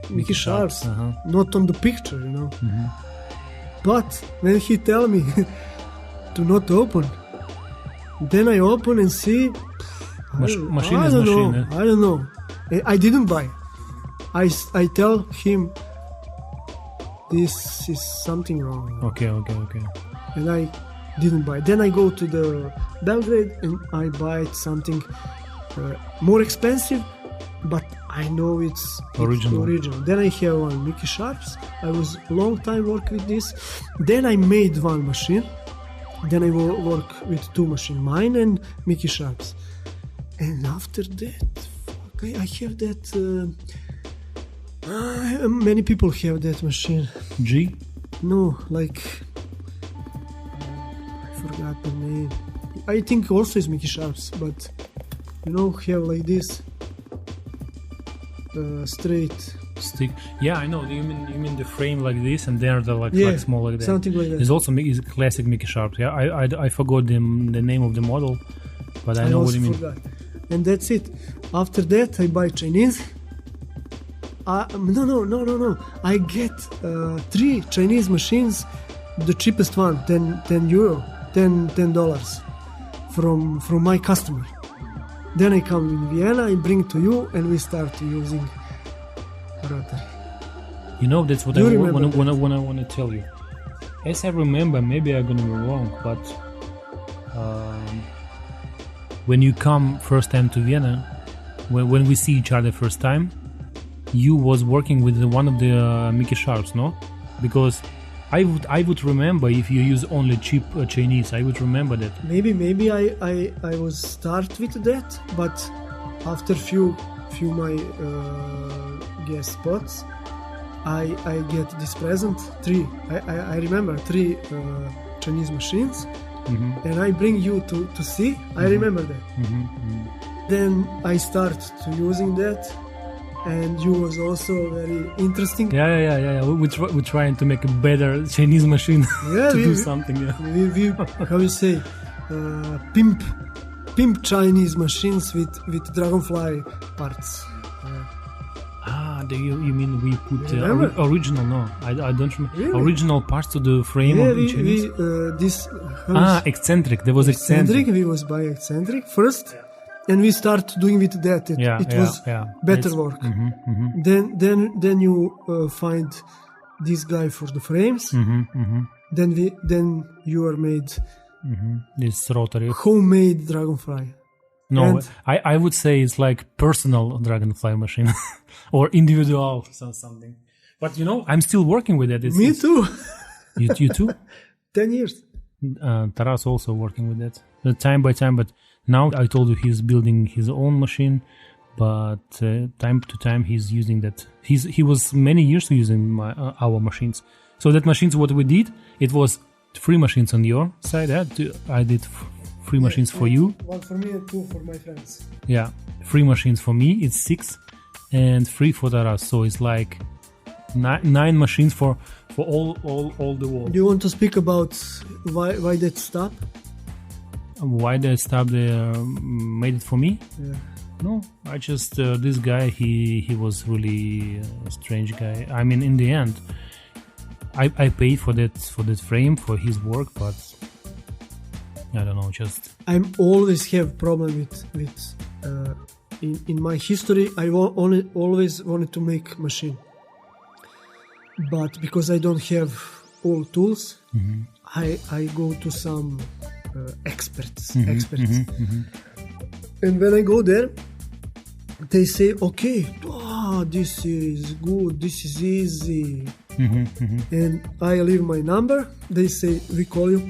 E: Mickey Sharps, not on the picture, you know. But when he tell me to not open, then I open and see.
D: Machine is machine.
E: I don't know. I didn't buy. I tell him this is something wrong.
D: Okay.
E: And I didn't buy. Then I go to the Belgrade and I buy something more expensive, but I know it's original. Then I have one Mickey Sharps. I was long time work with this. Then I made one machine. Then I work with two machines, mine and Mickey Sharps. And after that, I have that. Many people have that machine.
D: G?
E: No, like I forgot the name. I think also is Mickey Sharps, but you know, have like this straight
D: stick. Yeah, I know. You mean the frame like this, and they're like small like that.
E: Something like that.
D: It's also classic Mickey Sharps. Yeah, I forgot the name of the model, but I know what you mean.
E: Forgot. And that's it. After that, I buy Chinese. No. I get 3 Chinese machines, the cheapest one, €10, $10 from my customer. Then I come in Vienna, I bring to you, and we start using rotary.
D: You know, that's what I want to tell you. As I remember, maybe I'm gonna be wrong, but when you come first time to Vienna, when we see each other first time, you was working with one of the Mickey Sharps, no? Because I would remember if you use only cheap Chinese, I would remember that.
E: Maybe I was start with that, but after few my guest spots, I get this present 3. I remember 3 Chinese machines. And I bring you to see. I remember that. Then I start to using that, and you was also very interesting.
D: Yeah. We're trying to make a better Chinese machine to do something. Yeah.
E: We how you say, pimp Chinese machines with dragonfly parts.
D: You mean we put original? No, I don't remember.
E: Really?
D: Original parts to the frame of the Chinese? Eccentric. There was eccentric.
E: We was by eccentric first, and we start doing with that. It was better work. Then you find this guy for the frames. Then you are made
D: this rotary
E: homemade dragonfly.
D: No, I would say it's like personal dragonfly machine or individual something. But you know, I'm still working with it.
E: Me too.
D: You too?
E: 10 years.
D: Taras also working with that. Time by time, but now I told you he's building his own machine, but time to time he's using that. He was many years using our machines. So that machines, what we did, it was 3 machines on your side. I did 3 machines for you.
E: 1 for me and 2 for my friends.
D: Yeah, 3 machines for me. It's 6, and 3 for Taras. So it's like 9 machines for all the world.
E: Do you want to speak about why that stop?
D: Why that stop? They made it for me?
E: Yeah.
D: No, I just this guy. He was really a strange guy. I mean, in the end, I paid for that frame for his work, but. I don't know, just
E: I'm always have problem with in my history. I always wanted to make machine, but because I don't have all tools, I go to some experts. And when I go there, they say, okay, this is good, this is easy, and I leave my number. They say, we call you.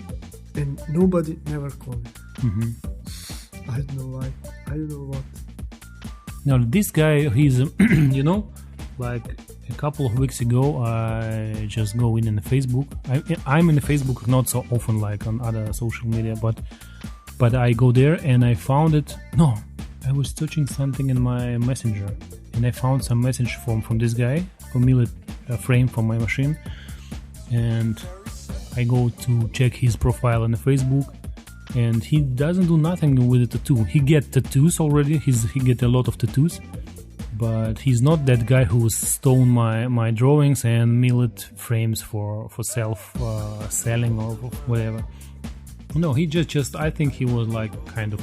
E: And nobody never called me. I don't know why. I don't know what.
D: Now this guy, he's you know, like a couple of weeks ago, I just go in the Facebook. I'm in the Facebook not so often like on other social media, but I go there and I found it. No, I was searching something in my messenger, and I found some message from this guy who made a frame for my machine, and I go to check his profile on the Facebook, and he doesn't do nothing with the tattoo. He get tattoos already. He get a lot of tattoos, but he's not that guy who stole my drawings and milled frames for self selling or whatever. No, he just I think he was like kind of,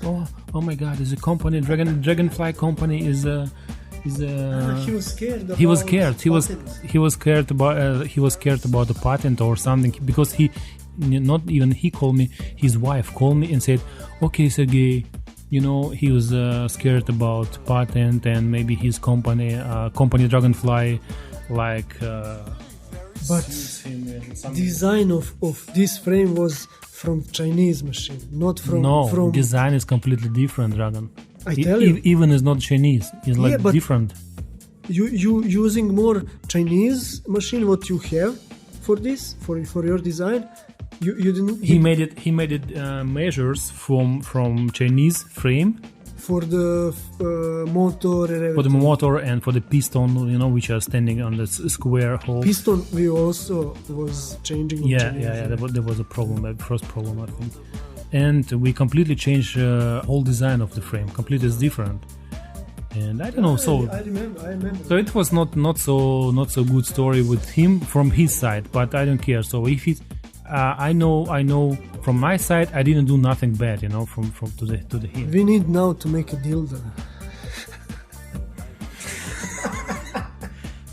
D: oh my God, is a company, Dragonfly company is a
E: he was scared.
D: He was scared. He was scared about the patent or something, because not even he called me. His wife called me and said, "Okay, Sergey, you know, he was scared about patent and maybe his company Dragonfly, like."
E: But design of this frame was from Chinese machine, not from.
D: No, design is completely different, Dragan.
E: I tell you,
D: even is not Chinese. It's like different.
E: You using more Chinese machine what you have for this for your design. You didn't.
D: He made it measures from Chinese frame
E: for the motor and everything.
D: For the motor and for the piston, you know, which are standing on the square hole.
E: Piston we also was changing.
D: Yeah. There was a problem, the first problem, I think. And we completely changed whole design of the frame. Completely different. And I don't know. So
E: I remember.
D: So it was not so good story with him from his side, but I don't care. So if it, I know from my side I didn't do nothing bad, you know, from to the him.
E: We need now to make a dildo.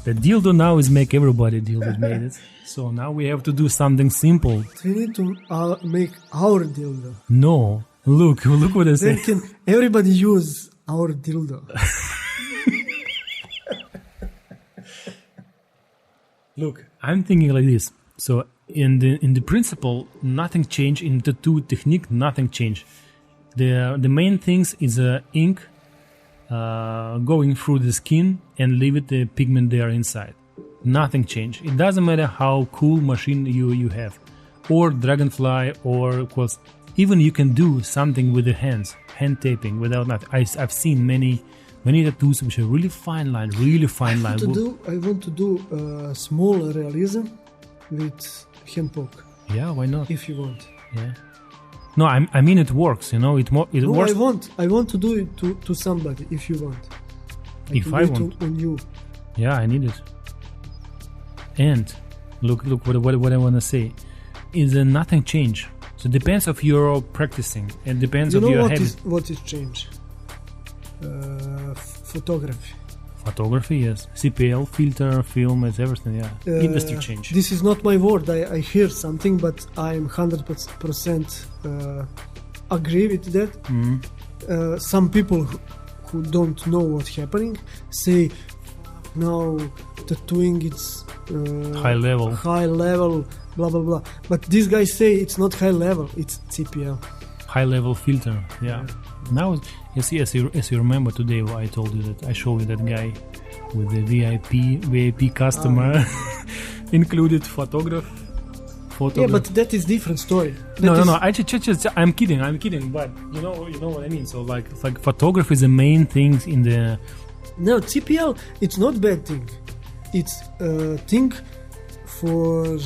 D: The dildo now is make everybody dildo made it. So now we have to do something simple.
E: We need to make our dildo.
D: No, look what I say.
E: Then can everybody use our dildo?
D: Look, I'm thinking like this. So in the principle, nothing changed. In the tattoo technique, nothing changed. The main things is ink going through the skin and leave it the pigment there inside. Nothing changed. It doesn't matter how cool machine you have, or Dragonfly, or even you can do something with the hands, hand taping without nothing. I've seen many tattoos which are really fine line.
E: I want to do small realism with hand poke.
D: Yeah, why not?
E: If you want.
D: Yeah. No, I mean it works. You know, it works.
E: I want to do it to somebody. If you want.
D: I want.
E: On you.
D: Yeah, I need it. And look what I want to say is nothing change. So it depends of your practicing. It depends of your habit.
E: What is change? Photography.
D: Photography, yes. CPL, filter, film, it's everything. Yeah. Industry change.
E: This is not my word. I hear something, but I'm 100% agree with that.
D: Mm-hmm.
E: Some people who don't know what's happening say now tattooing it's
D: high level,
E: blah blah blah. But these guys say it's not high level, it's CPL.
D: High level filter, yeah. Now, as you remember today, I told you that I showed you that guy with the VIP customer included photograph.
E: Yeah, but that is different story.
D: No. I'm kidding. But you know what I mean. So like photography is the main thing in the.
E: No, CPL, it's not bad thing. It's a thing for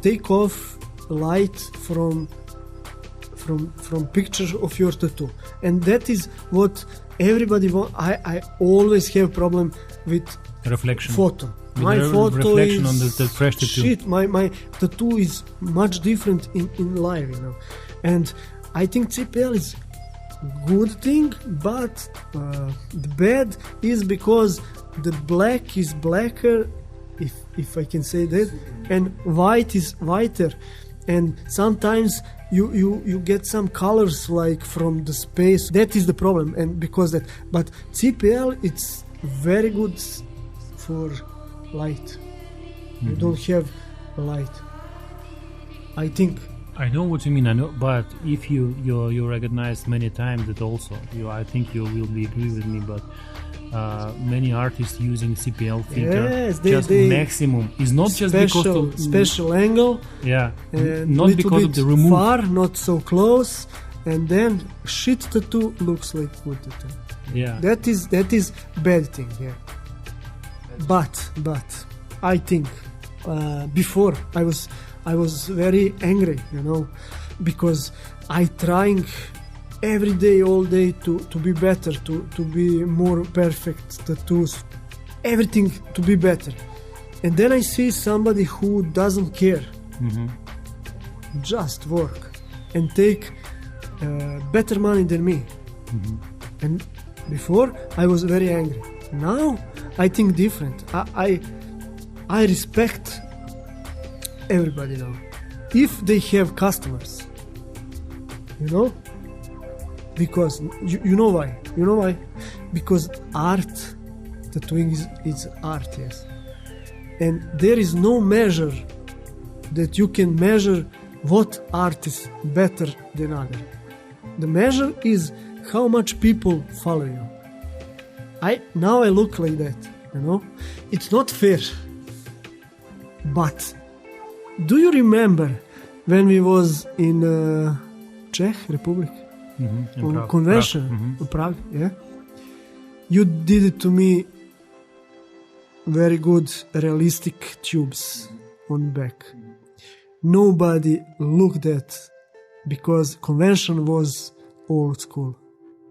E: take off light from pictures of your tattoo, and that is what everybody want. I always have problem with
D: reflection
E: photo.
D: With
E: my photo
D: reflection
E: is
D: on the fresh tattoo.
E: Shit, my tattoo is much different in live, you know, and I think CPL is good thing, but the bad is because the black is blacker, if I can say that, and white is whiter, and sometimes you get some colors like from the space. That is the problem, and because that. But CPL it's very good for light. You don't have light, I think.
D: I know what you mean. I know, but if you recognized many times that also, I think you will be agree with me. But many artists using CPL filter,
E: yes,
D: they maximum. It's not just because of
E: special angle.
D: Yeah,
E: And
D: not because of the remove.
E: Far, not so close, and then shit tattoo looks like good tattoo.
D: Yeah.
E: That is bad thing. Yeah. But I think before I was very angry, because I trying every day, all day to be better, to be more perfect tattoos, everything to be better. And then I see somebody who doesn't care, just work and take better money than me. And before I was very angry. Now I think different. I respect everybody now. If they have customers, because you know why? You know why? Because art, tattooing is art, yes. And there is no measure that you can measure what art is better than other. The measure is how much people follow you. Now I look like that, It's not fair. But do you remember when we was in Czech Republic on
D: Prague.
E: convention, Prague, yeah? You did it to me very good realistic tubes on back. Nobody looked at because convention was old school.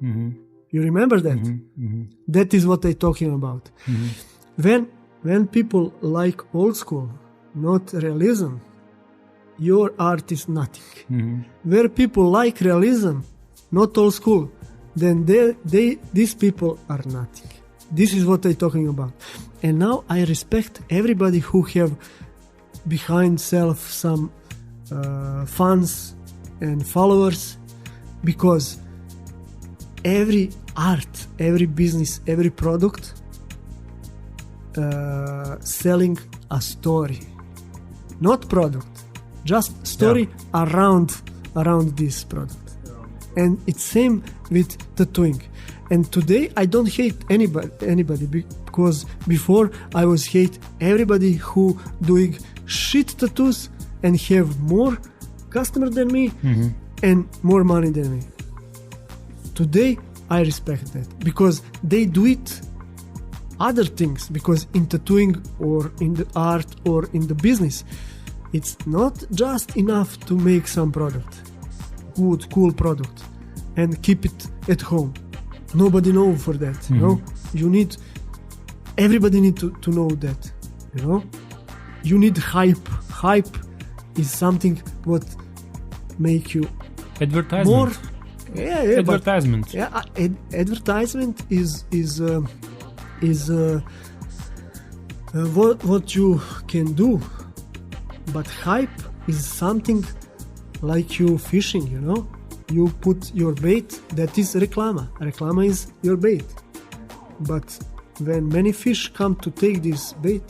E: You remember that? That is what I'm talking about. When people like old school, not realism, your art is nothing. Where people like realism, not old school, then these people are nothing. This is what I'm talking about. And now I respect everybody who have behind self some fans and followers, because every art, every business, every product selling a story, not product, just story around this product. And it's same with tattooing. And today I don't hate anybody because before I was hate everybody who doing shit tattoos and have more customer than me and more money than me. Today I respect that because they do it other things, because in tattooing or in the art or in the business, it's not just enough to make some product, good, cool product, and keep it at home. Nobody know for that, everybody need to know that, You need hype. Hype is something what make you
D: Advertisement.
E: more.
D: Advertisement.
E: Advertisement is what you can do, but hype is something like you fishing, You put your bait, that is reclama. Reclama is your bait. But when many fish come to take this bait,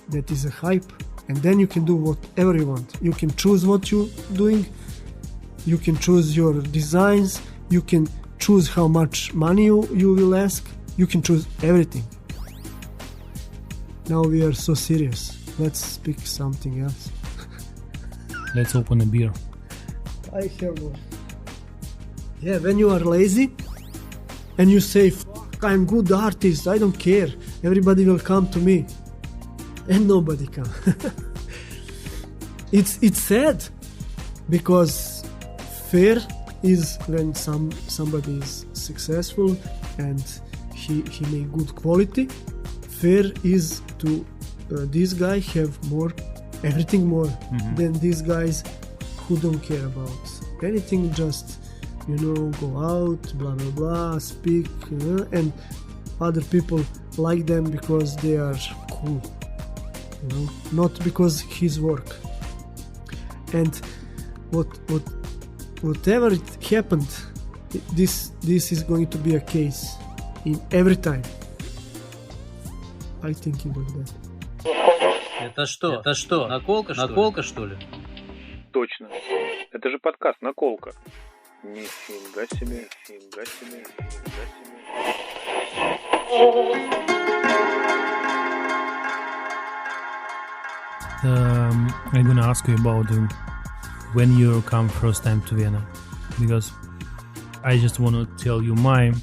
E: that is a hype, and then you can do whatever you want. You can choose what you're doing, you can choose your designs, you can choose how much money you will ask, you can choose everything. Now we are so serious. Let's speak something else.
D: Let's open a beer.
E: I have one. Yeah, when you are lazy and you say, "Fuck, I'm good artist, I don't care, everybody will come to me," and nobody come. It's sad, because fair is when somebody is successful and he make good quality. Fair is to this guy have everything more than these guys who don't care about anything, just go out, blah blah blah, speak, and other people like them because they are cool, not because his work. And whatever it happened, this is going to be a case in every time. I thinking like that.
F: Это что? Наколка, что ли?
B: Точно. Это же подкаст «Наколка». Нифига себе.
D: I'm gonna ask you about when you come first time to Vienna, because I just want to tell you my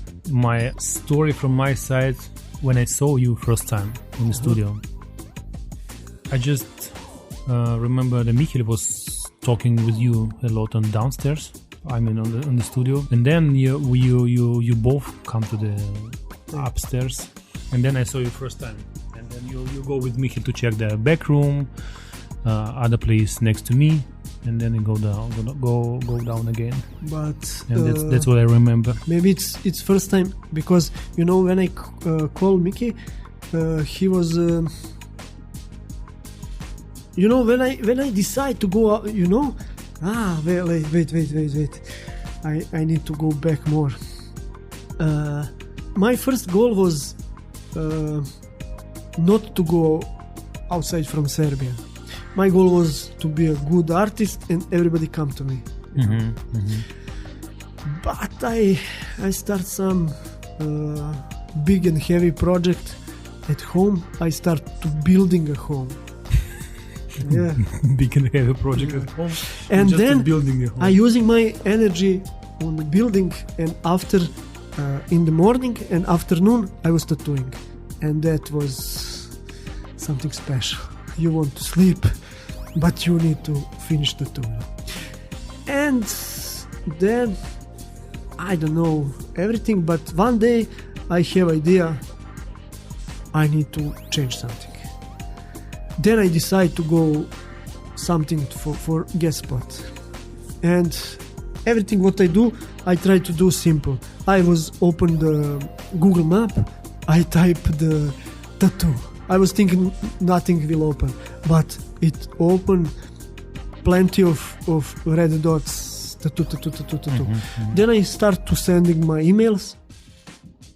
D: story from my side when I saw you first time in the studio. I just remember that Michael was talking with you a lot on downstairs. I mean on the studio, and then you both come to the upstairs, and then I saw you first time, and then you go with Michael to check the back room, other place next to me, and then you go down again.
E: But
D: And that's what I remember.
E: maybe it's first time, because when I called Mickey, he was when I decide to go out, wait, I need to go back more. My first goal was not to go outside from Serbia. My goal was to be a good artist and everybody come to me. But I start some big and heavy project at home. I start to building a home. Yeah.
D: Big and heavy project at home.
E: And
D: just
E: then
D: building a home.
E: I using my energy on the building, and after in the morning and afternoon I was tattooing, and that was something special. You want to sleep, but you need to finish tattooing. And then I don't know everything, but one day I have idea I need to change something. Then I decide to go something for guest spot. And everything what I do, I try to do simple. I was open the Google map, I type the tattoo. I was thinking nothing will open, but it opened plenty of red dots, tattoo. Then I start to sending my emails.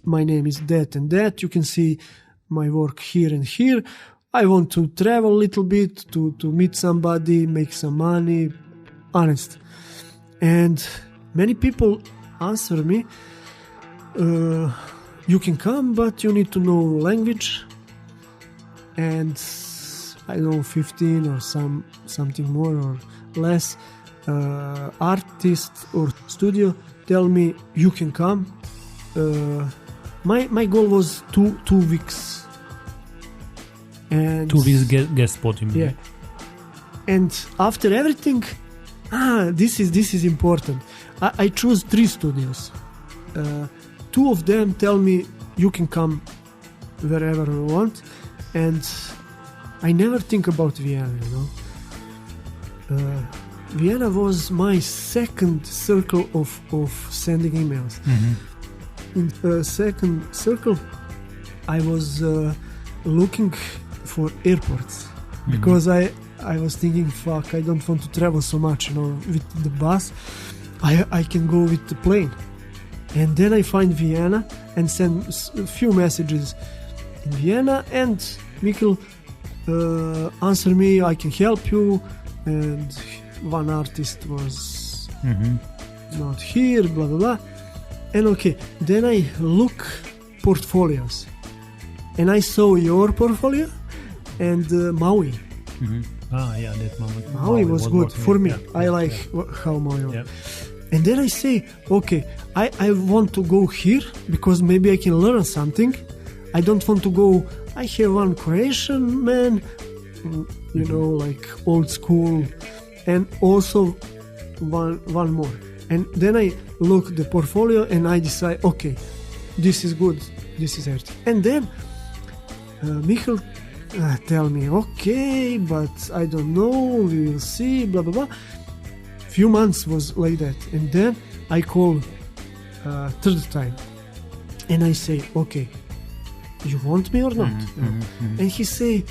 E: My name is that and that. You can see my work here and here. I want to travel a little bit to meet somebody, make some money, honest. And many people answer me, you can come, but you need to know language. And I don't know, 15 or something more or less artist or studio tell me you can come. My goal was 2 weeks. And
D: 2 weeks guest spot, you mean?
E: yeah. And after everything, this is important. I choose 3 studios. 2 of them tell me you can come wherever you want, and I never think about Vienna. Vienna was my second circle of sending emails. In the second circle, I was looking for airports because I was thinking, fuck, I don't want to travel so much, with the bus. I can go with the plane. And then I find Vienna and send a few messages in Vienna, and Mikkel answer me, I can help you. And one artist was not here, blah blah blah. And okay, then I look portfolios, and I saw your portfolio and Maui.
D: Yeah, that moment.
E: Maui was good for me.
D: Yeah,
E: I like how Maui was.
D: Yeah.
E: And then I say, okay, I want to go here because maybe I can learn something. I don't want to go, I have one Croatian man, like old school, and also one more. And then I look the portfolio and I decide, okay, this is good, this is everything. And then Michael tell me, okay, but I don't know, we will see, blah blah blah. Few months was like that, and then I call third time, and I say, okay, you want me or not? And he say,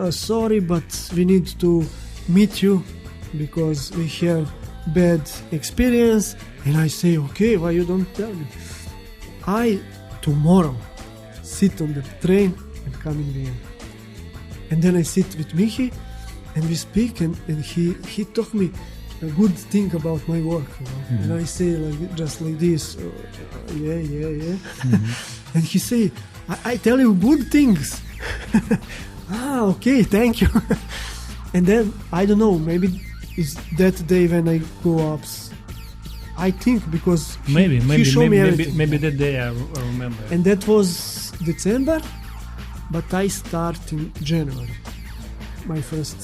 E: sorry, but we need to meet you because we have bad experience. And I say, okay, why you don't tell me? I tomorrow sit on the train and come in Vienna. And then I sit with Michi and we speak, and he told me a good thing about my work, and I say just like this, yeah. And he say, I tell you good things. Okay, thank you. And then I don't know, maybe it's that day when I go up, I think because
D: Maybe
E: he showed me everything.
D: maybe that day I remember.
E: And that was December, but I start in January, my first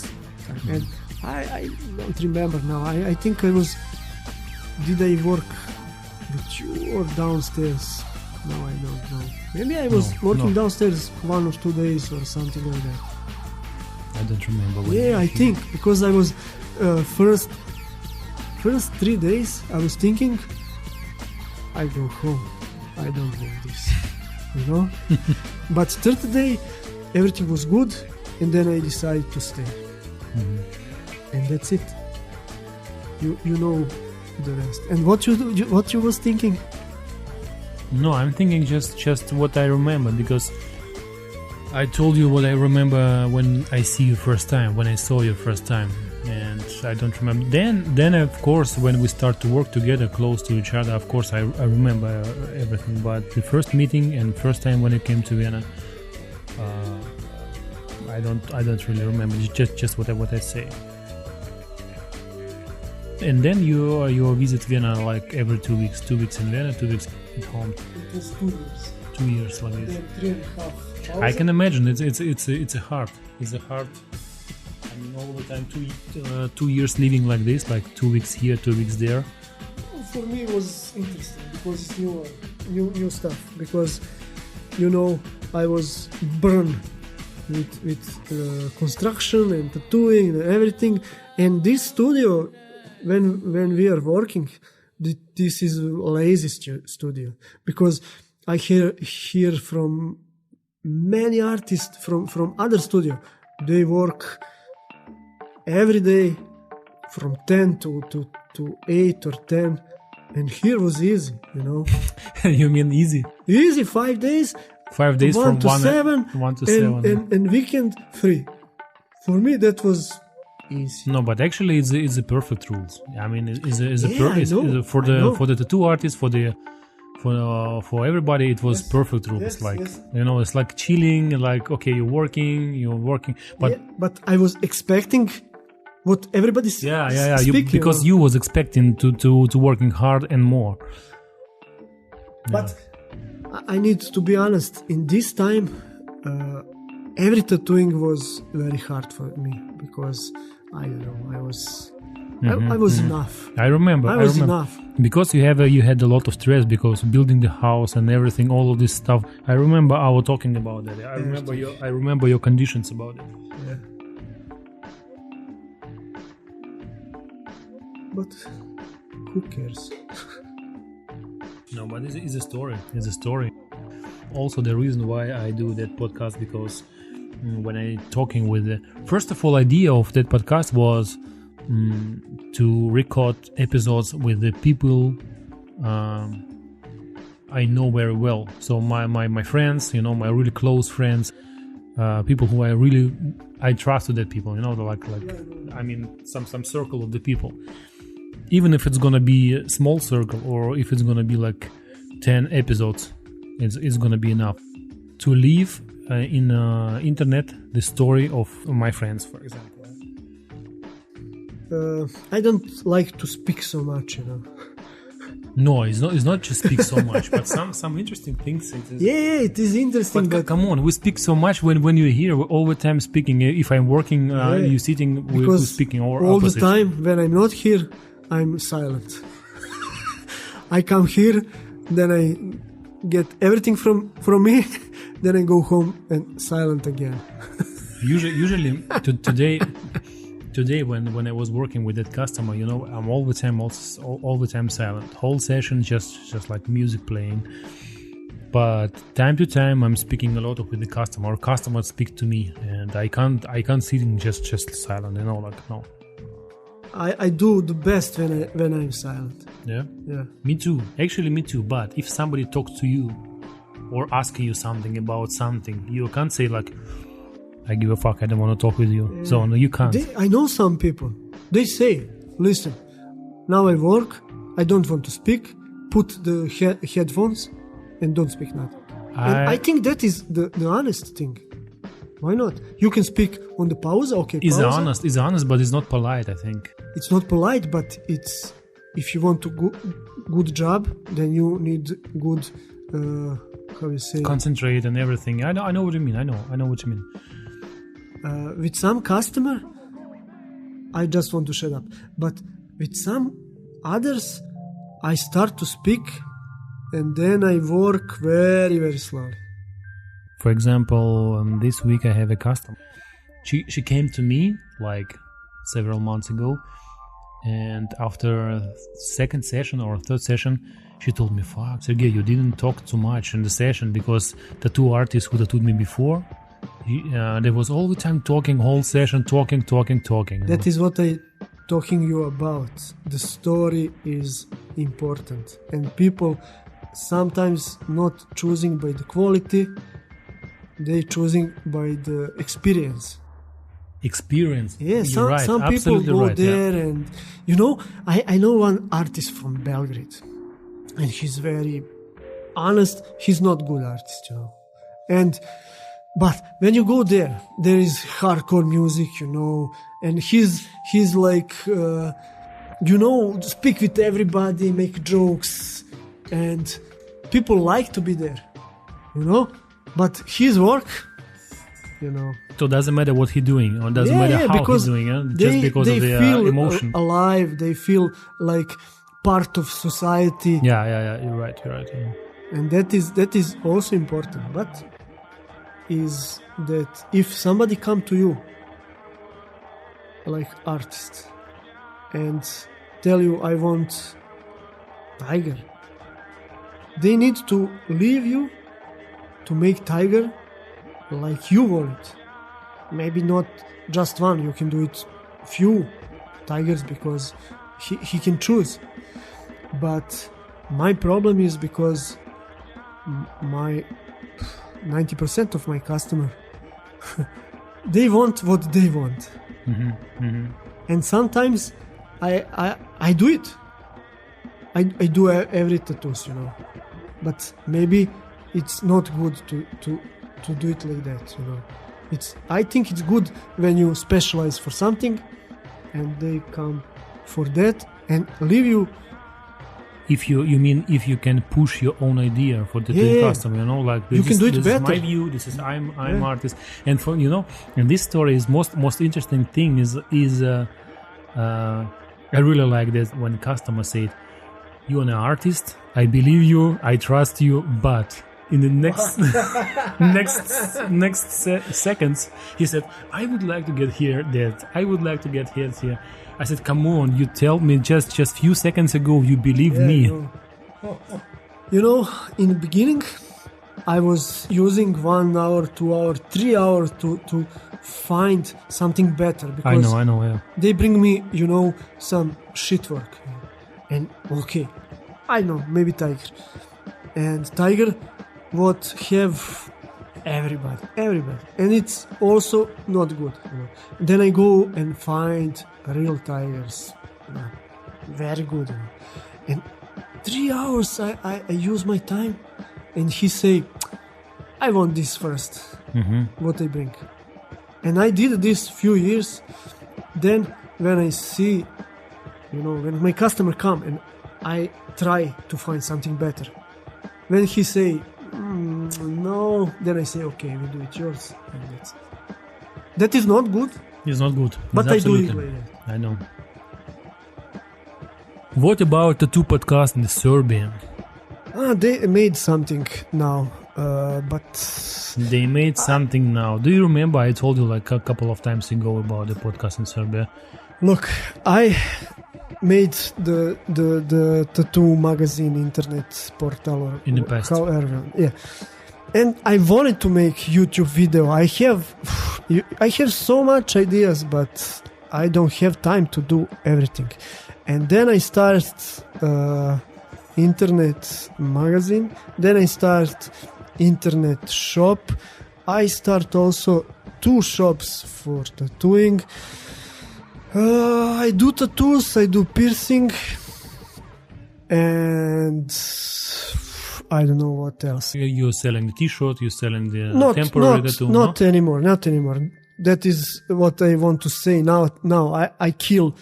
E: time. And I don't remember now. I think I was. Did I work with you or downstairs? No, I don't know. Maybe I was working downstairs 1 or 2 days or something like that.
D: I don't remember.
E: Yeah, I think because I was first 3 days I was thinking I go home. I don't want this, you know. But third day everything was good, and then I decided to stay. And that's it. You know the rest. And what you was thinking?
D: No, I'm thinking just what I remember, because I told you what I remember when I see you first time, when I saw you first time, and I don't remember. Then of course, when we start to work together close to each other, of course I remember everything. But the first meeting and first time when I came to Vienna, I don't really remember. Just what I say. And then you visit Vienna like every 2 weeks. 2 weeks in Vienna, 2 weeks at home.
E: It was 2 years.
D: 2 years like this.
E: Then 3.5
D: I can imagine it's a hard. It's a hard. I mean, all the time 2 years living like this, like 2 weeks here, 2 weeks there.
E: For me it was interesting because it's new stuff. Because I was burned with construction and tattooing and everything. And this studio, when we are working, this is a lazy studio, because I hear from many artists from other studio. They work every day from 10 to 8 or 10, and here was easy,
D: You mean easy?
E: Easy, 5 days.
D: 5 days from
E: 1 to 7,
D: 1 to 7,
E: and weekend free. For me, that was easy.
D: No, but actually, it's a perfect rules. I mean, it's for the tattoo artists, for everybody, it was perfect rules.
E: Yes.
D: It's like chilling, like okay, you're working, but
E: but I was expecting what everybody's speaking,
D: because you was expecting to working hard and more.
E: But I need to be honest. In this time, every tattooing was very hard for me, because I don't know. I was enough.
D: I remember.
E: Enough.
D: Because you had a lot of stress, because building the house and everything, all of this stuff. I remember our talking about that. I remember your conditions about it.
E: Yeah. But who cares?
D: No, but it's a story. It's a story. Also, the reason why I do that podcast, because when I talking with first of all, idea of that podcast was to record episodes with the people I know very well. So my friends, my really close friends, people who I trusted that people, I mean some circle of the people. Even if it's gonna be a small circle, or if it's gonna be like 10 episodes, it's gonna be enough to leave in internet the story of my friends, for example.
E: I don't like to speak so much,
D: No, it's not just speak so much, but some interesting things.
E: It is interesting.
D: But come on, we speak so much when you're here. We're all the time speaking. If I'm working, you sitting, we're speaking. Or
E: all
D: opposite.
E: The time when I'm not here, I'm silent. I come here, then I get everything from me, then I go home and silent again.
D: Usually today when I was working with that customer, I'm all the time silent. Whole session just like music playing. But time to time I'm speaking a lot with the customer. Or customers speak to me, and I can't sit in just silent. No.
E: I do the best when I'm silent.
D: Yeah. Me too. Actually, me too. But if somebody talks to you or asking you something about something, you can't say like, I give a fuck, I don't want to talk with you. So no, you can't.
E: I know some people. They say, listen, now I work, I don't want to speak, put the headphones and don't speak nothing. And I think that is the honest thing. Why not? You can speak on the pause, okay.
D: It's honest, but it's not polite, I think.
E: It's not polite, but it's if you want to good job, then you need good, how you say?
D: Concentrate and everything. I know what you mean. I know what you mean.
E: With some customer, I just want to shut up. But with some others, I start to speak, and then I work very, very slowly.
D: For example, this week I have a customer. She came to me like several months ago, and after a second session or third session, she told me, "Fuck, Sergey, you didn't talk too much in the session because the two artists who tattooed me before, there was all the time talking, whole session, talking.
E: That is what I talking you about. The story is important, and people sometimes not choosing by the quality, they choosing by the experience.
D: Experience.
E: Yeah,
D: You're right.
E: some people
D: Absolutely
E: go
D: right,
E: there, and I know one artist from Belgrade, and he's very honest. He's not good artist, but when you go there is hardcore music, and he's like, speak with everybody, make jokes, and people like to be there, but his work,
D: So it doesn't matter what he's doing, or doesn't matter how he's doing it, just because of the
E: feel
D: emotion.
E: Alive, they feel like part of society.
D: Yeah, you're right. Yeah.
E: And that is also important. But is that if somebody come to you, like artist, and tell you, I want tiger, they need to leave you to make tiger like you want it. Maybe not just one, you can do it few tigers because he can choose. But my problem is because my 90% of my customer they want what they want. And sometimes I do it. I do every tattoos, but maybe it's not good to do it like that, I think it's good when you specialize for something and they come for that and leave you.
D: If you mean if you can push your own idea for the customer, like this,
E: you can do it
D: this
E: better.
D: is my view. This is I'm artist, and for and this story is most interesting thing is I really like that when customers say, "You're an artist. I believe you. I trust you, but." In the next seconds, he said, "I would like to get here. That I would like to get here." I said, "Come on! You tell me just few seconds ago you believe me."
E: In the beginning, I was using 1 hour, 2 hour, 3 hours to find something better because
D: I know. Yeah.
E: they bring me, some shit work, and okay, I know maybe tiger, and tiger. What have everybody, and it's also not good. Then I go and find real tigers, very good. And 3 hours I use my time, and he say, "I want this first." What I bring, and I did this few years. Then when I see, when my customer come and I try to find something better, when he say. No, then I say, okay, we do it yours. And that is not good.
D: It's not good.
E: But
D: It's
E: I do it
D: absolutely.
E: like that.
D: I know. What about the two podcasts in Serbian?
E: They made something now, but...
D: They made something now. Do you remember I told you like a couple of times ago about the podcast in Serbia?
E: Look, I made the tattoo magazine internet portal or
D: in the past.
E: However, yeah. And I wanted to make YouTube video. I have so much ideas, but I don't have time to do everything. And then I start internet magazine. Then I start internet shop. I start also 2 shops for tattooing. I do tattoos, I do piercing, and I don't know what else.
D: You're selling the t-shirt, you're selling the temporary tattoo?
E: Not anymore. that is what I want to say now. I kill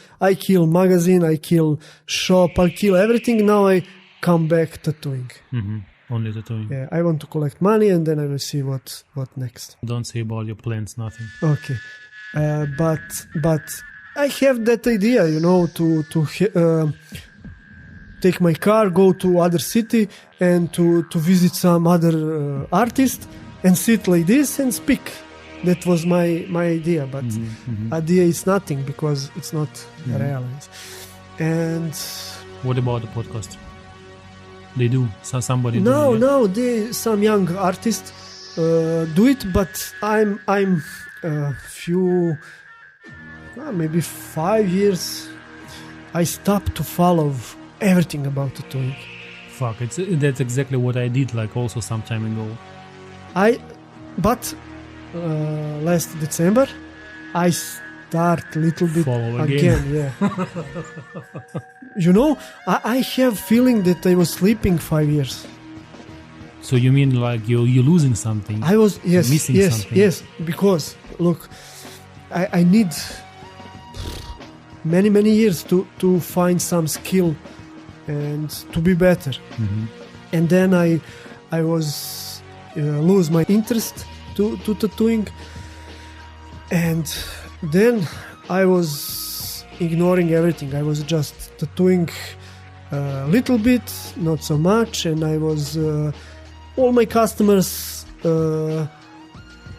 E: magazine, I kill shop, I kill everything. Now I come back tattooing.
D: Only tattooing.
E: Yeah, I want to collect money and then I will see what next.
D: Don't say about your plans, nothing.
E: Okay, but I have that idea, to take my car, go to other city, and to visit some other artist and sit like this and speak. That was my idea, but idea is nothing because it's not real. And
D: what about the podcast? They do. So somebody.
E: No. Some young artists do it, but I'm few, maybe 5 years. I stopped to follow everything about tattooing.
D: Fuck, that's exactly what I did. Like also some time ago.
E: Last December, I start a little bit
D: follow
E: again. Yeah. I have feeling that I was sleeping 5 years.
D: So you mean like you're losing something?
E: I was
D: missing something.
E: Yes, because look, I need many years to find some skill and to be better. And then I was lose my interest to tattooing, and then I was ignoring everything. I was just tattooing a little bit, not so much, and I was all my customers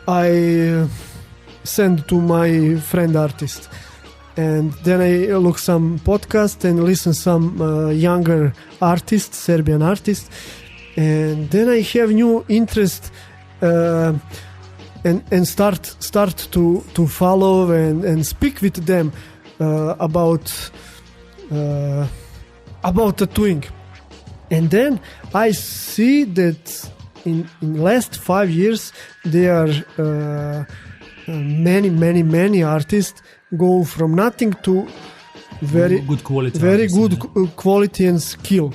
E: I send to my friend artist, and then I look some podcast and listen some younger artists, Serbian artists, and then I have new interest and start to follow and speak with them about tattooing. And then I see that in last 5 years there are many artists go from nothing to very
D: good quality,
E: quality and skill.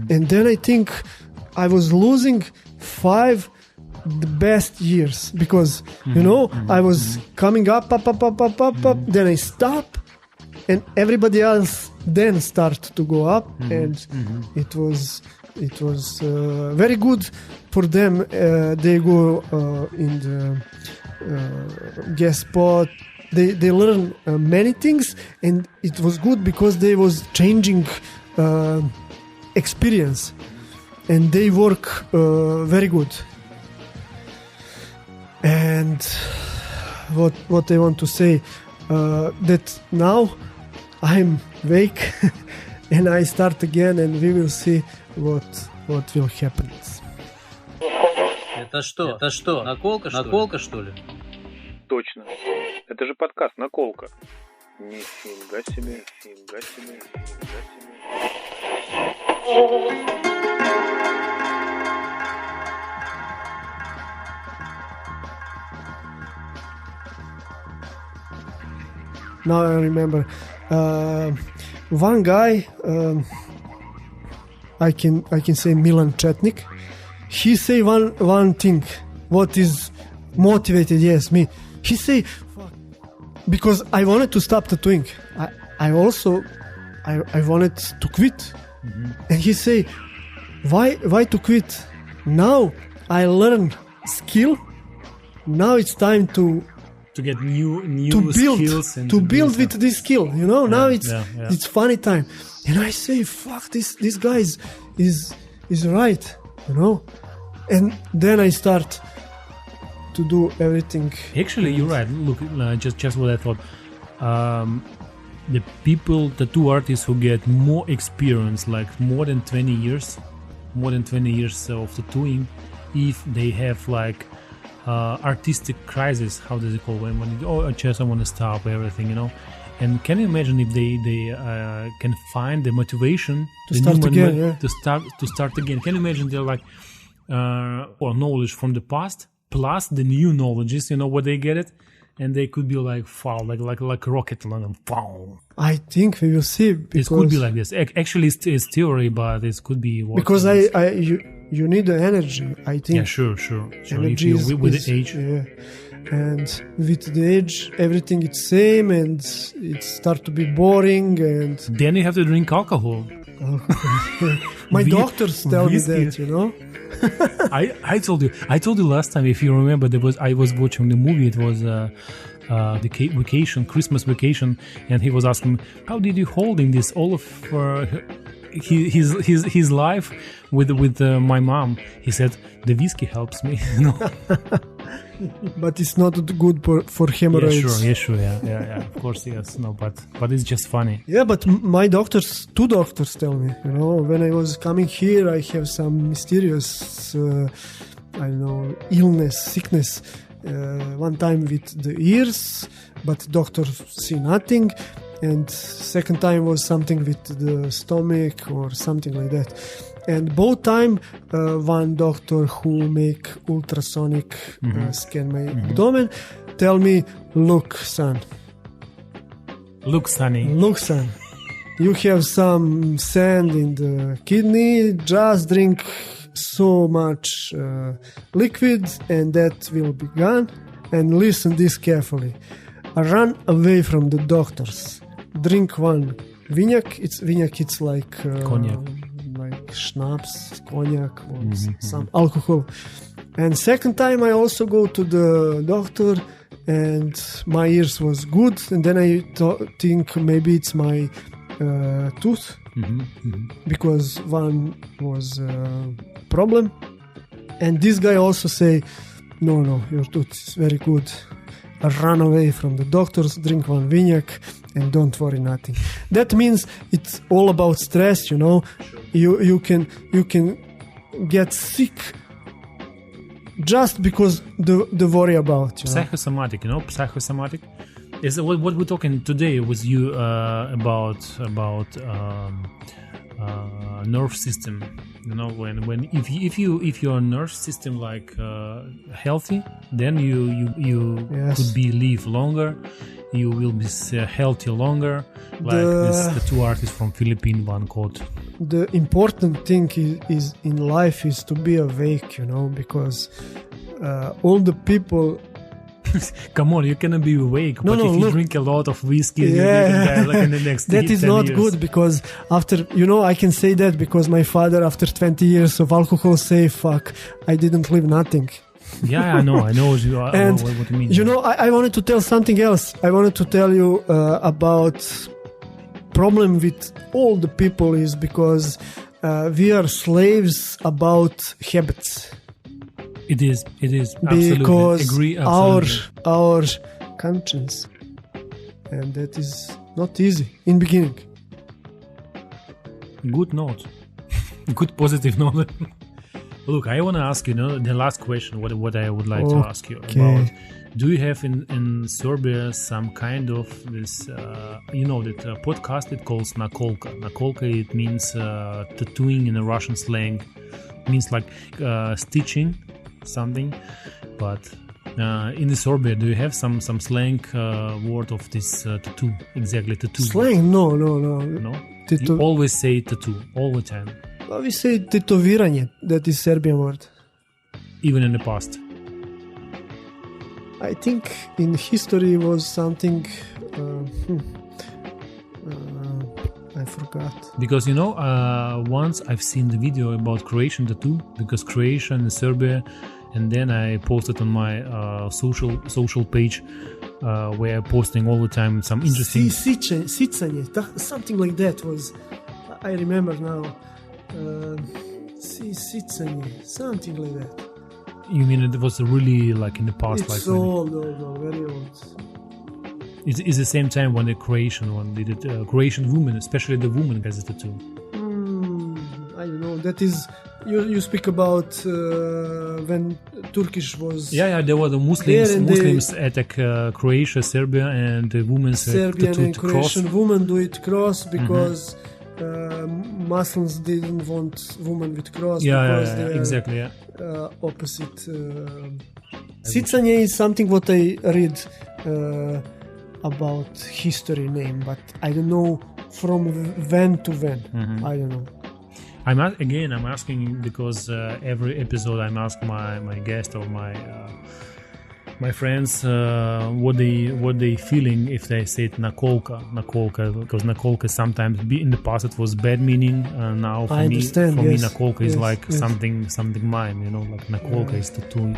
E: And then I think I was losing 5 the best years because I was coming up, then I stop, and everybody else then start to go up, and it was very good for them. They go in the guest spot. They learn many things, and it was good because they was changing experience, and they work very good. And what I want to say, that now I'm awake and I start again, and we will see what will happen.
F: Это что? Наколка, что ли?
B: Точно. Это же подкаст «Наколка». Нифига себе.
E: Now I remember one guy, I can say Milan Chetnik. He say one thing what is motivated me. He say, because I wanted to stop tattooing, I wanted to quit. And he say, why to quit? Now I learn skill. Now it's time to
D: get new
E: skills and to build with this skill. Now it's funny time. And I say, fuck, this guy is right. And then I start to do everything.
D: Actually, you're right. Look, just what I thought. The tattoo artists who get more experience, like more than 20 years of tattooing, if they have like artistic crisis, how does it call when I want to stop everything, And can you imagine if they can find the motivation
E: to start again?
D: To start again. Can you imagine they're like or knowledge from the past plus the new knowledges, what they get it, and they could be like fall like rocket,
E: I think we will see.
D: It could be like this. Actually, it's theory, but it could be
E: because you need the energy. I think.
D: Yeah, sure.
E: Energy
D: with the age.
E: Yeah. and with the age, everything is same, and it start to be boring, and
D: Then you have to drink alcohol.
E: my
D: Whi-
E: doctors tell me
D: whiskey.
E: that, you know.
D: I told you last time, if you remember, I was watching the movie. It was the vacation, Christmas vacation, and he was asking, how did you holding this all of his life with my mom? He said the whiskey helps me. You know?
E: But it's not good for hemorrhoids.
D: Yeah, sure, yeah. Of course, yes. No, but it's just funny.
E: Yeah, but my doctors, 2 doctors tell me, you know, when I was coming here, I have some mysterious, illness, sickness. One time with the ears, but doctor see nothing. And second time was something with the stomach or something like that. And both time, one doctor who make ultrasonic scan my abdomen tell me, look, son, you have some sand in the kidney, just drink so much liquid and that will be gone. And listen this carefully. Run away from the doctors. Drink one vinyak. It's like
D: Cognac.
E: like schnapps, cognac, or some alcohol. And second time I also go to the doctor, and my ears was good. And then I think maybe it's my tooth, because one was problem. And this guy also say, no, your tooth is very good. Run away from the doctors, drink one vinyak, and don't worry nothing. That means it's all about stress, you know. You can get sick just because the worry about, you know.
D: Psychosomatic is what we're talking today with you about nerve system. You know, when if your nerve system like healthy, then you
E: Yes.
D: could be live longer. You will be healthy longer. Like the 2 artists from Philippines, one quote.
E: The important thing is in life is to be awake, you know, because all the people.
D: Come on, you cannot be awake.
E: No,
D: but if you
E: look.
D: drink a lot of whiskey, you can die like in the next
E: That is
D: 10
E: not
D: years.
E: good, because after, you know, I can say that because my father, after 20 years of alcohol, say, fuck, I didn't live nothing.
D: Yeah, I know. You, I
E: And,
D: know what you mean.
E: you know, I wanted to tell something else. I wanted to tell you about problem with all the people is because we are slaves about habits.
D: It is absolutely.
E: Because
D: Agree, absolutely.
E: our conscience, and that is not easy in beginning.
D: Good note. Good positive note. Look, I want to ask you, the last question, what I would like to ask you about. Do you have in Serbia some kind of this, that podcast it calls Nakolka. Nakolka, it means tattooing in a Russian slang. It means like stitching something. But in the Serbia, do you have some slang word of this tattoo? Exactly, tattoo.
E: Slang? No.
D: No? You always say tattoo, all the time.
E: We say tetoviranje, that is Serbian word.
D: Even in the past.
E: I think in history was something. I forgot.
D: Because once I've seen the video about Croatian tattoo, because Croatia and Serbia, and then I posted on my social page where I'm posting all the time some interesting.
E: Sicanje, something like that was. I remember now. Sicanje, something like that.
D: You mean it was really like in the past?
E: It's
D: like
E: old, very old.
D: It's the same time when the Croatian one did it. Croatian women, especially the woman, gets a tattoo.
E: I don't know. That is, you speak about when Turkish was.
D: Yeah. There were the Muslims. Muslims attack Croatia, Serbia, and the women
E: Serbian
D: tattooed
E: and
D: cross.
E: Croatian women do it cross because Muslims didn't want women with cross because they are
D: exactly. Yeah.
E: Opposite. Sicanje is something what I read about history name, but I don't know from when to when. I don't know.
D: I'm asking because every episode I'm asking my guest or my my friends, what they feeling if they say it Nakolka, because Nakolka sometimes in the past it was bad meaning. Now for me, Nakolka is like something mine. You know, like Nakolka is tattoo.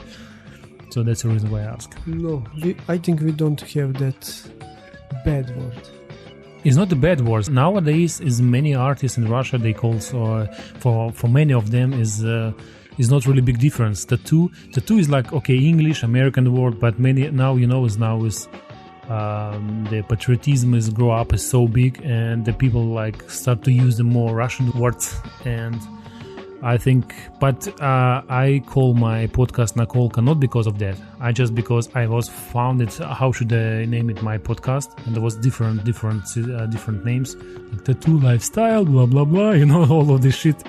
D: So that's the reason why I ask.
E: No, I think we don't have that bad word.
D: It's not a bad word. Nowadays, is many artists in Russia. They call for many of them is not really big difference. Tattoo is like okay English American word, but many now is the patriotism is grow up is so big, and the people like start to use the more Russian words. And I think, but I call my podcast Nakolka not because of that. I just because I was found it. How should I name it? My podcast, and there was different names, like tattoo lifestyle, blah blah blah. You know, all of this shit.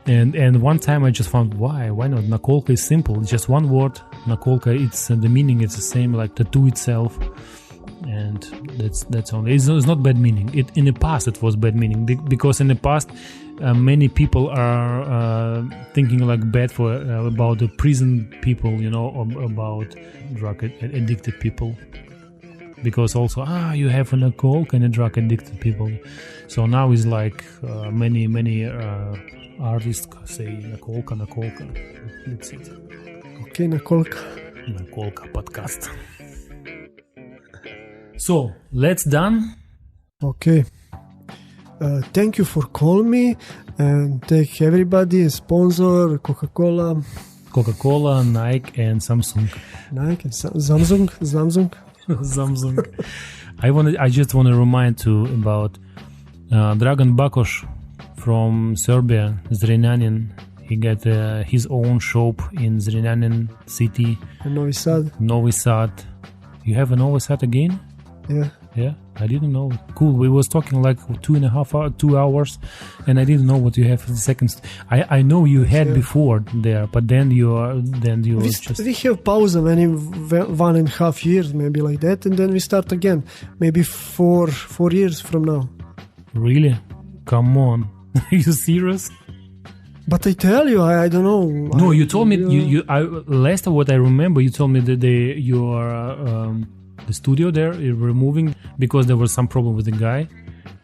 D: And one time I just found why not? Nakolka is simple. It's just one word. Nakolka. It's the meaning. It's the same like tattoo itself. And that's only. It's not bad meaning. In the past it was bad meaning because in the past many people are thinking like bad for about the prison people, you know, about drug addicted people. Because also you have a Nakolka and a drug addicted people. So now is like many artists say Nakolka. That's it.
E: Okay, Nakolka
D: podcast. So let's done.
E: Okay. Thank you for calling me, and thank everybody. Sponsor Coca-Cola,
D: Nike, and Samsung.
E: Samsung.
D: I just want to remind you about Dragan Bakos from Serbia, Zrenjanin. He got his own shop in Zrenjanin city. Novi Sad. You have a Novi Sad again? Yeah, I didn't know. Cool. We was talking like 2 hours, and I didn't know what you have for the seconds. I know you had before there, but then you
E: we have pause maybe 1.5 years, maybe like that, and then we start again, maybe 4 years from now.
D: Really? Come on, are you serious?
E: But I tell you, I don't know.
D: No, you told me last what I remember. You told me that you are. The studio there removing because there was some problem with the guy,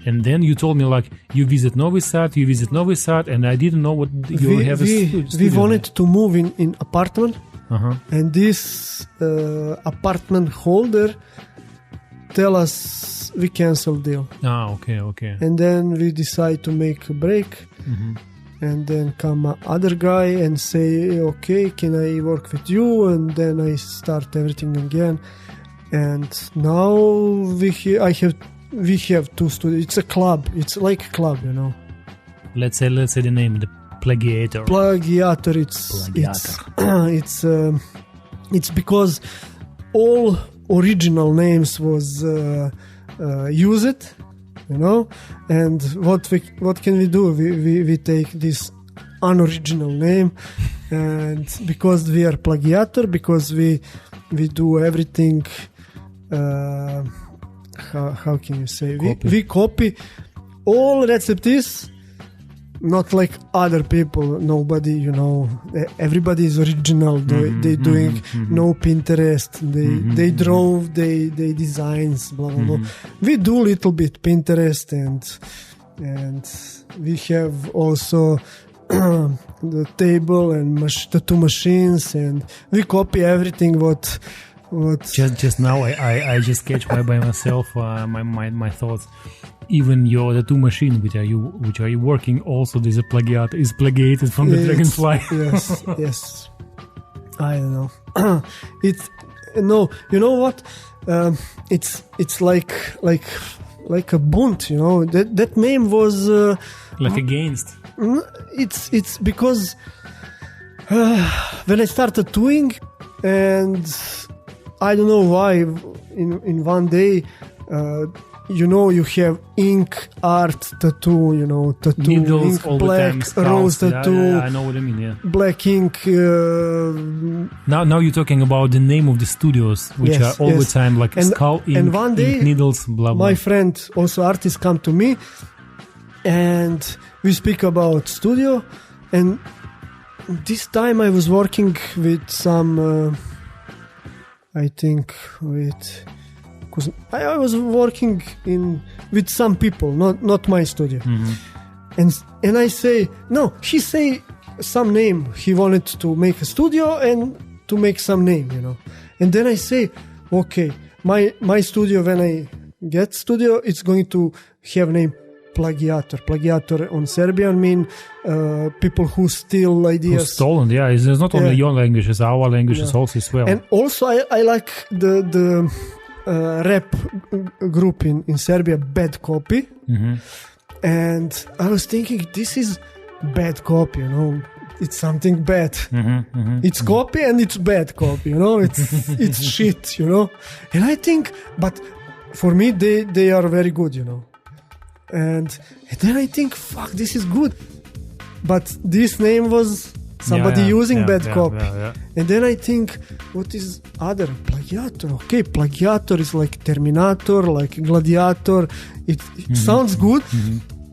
D: and then you told me like you visit Novi Sad, and I didn't know what you have.
E: We wanted to move in apartment, and this apartment holder tell us we cancel deal.
D: Okay.
E: And then we decide to make a break, and then come other guy and say, okay, can I work with you? And then I start everything again. And now we have 2 studios. It's a club. It's like a club, you know.
D: Let's say the name, the Plagijator.
E: Plagijator. It's because all original names was used, you know. And what can we do? We take this unoriginal name, and because we are Plagijator, because we do everything. How can you say? We copy all recipes, not like other people. Nobody, you know, everybody is original. They doing no Pinterest. They draw, they designs, blah blah blah. We do little bit Pinterest, and we have also the table and tattoo machines, and we copy everything what.
D: Just now I just catch by myself my thoughts. Even your tattoo machine which are you working also is plagiated from the Dragonfly.
E: yes. I don't know. You know what? It's like a bunt. You know that name was
D: like against.
E: It's because when I started tattooing, and I don't know why in one day, you know, you have ink, art, tattoo, you know, tattoo,
D: needles,
E: ink,
D: all
E: black,
D: the time,
E: rose tattoo.
D: Yeah, I know what I mean, yeah.
E: Black ink.
D: Now you're talking about the name of the studios, which are all the time like skull ink,
E: and one day,
D: ink, needles, blah, blah.
E: My friend, also artist, come to me, and we speak about studio, and this time I was working with some I think because I was working with some people, not my studio, and I say no. He say some name. He wanted to make a studio and to make some name, And then I say, okay, my studio, when I get studio, it's going to have name Plagijator. Plagijator on Serbian mean people who steal ideas.
D: Who's stolen, yeah. It's not only your language, it's our language also as well.
E: And also I like the rap group in Serbia, Bad Copy. And I was thinking, this is bad copy, It's something bad. It's copy and it's bad copy, It's shit, And I think, but for me, they are very good, And then I think, fuck, this is good. But this name was somebody using bad copy.
D: Yeah.
E: And then I think, what is other? Plagijator. Okay, Plagijator is like Terminator, like Gladiator. It sounds good,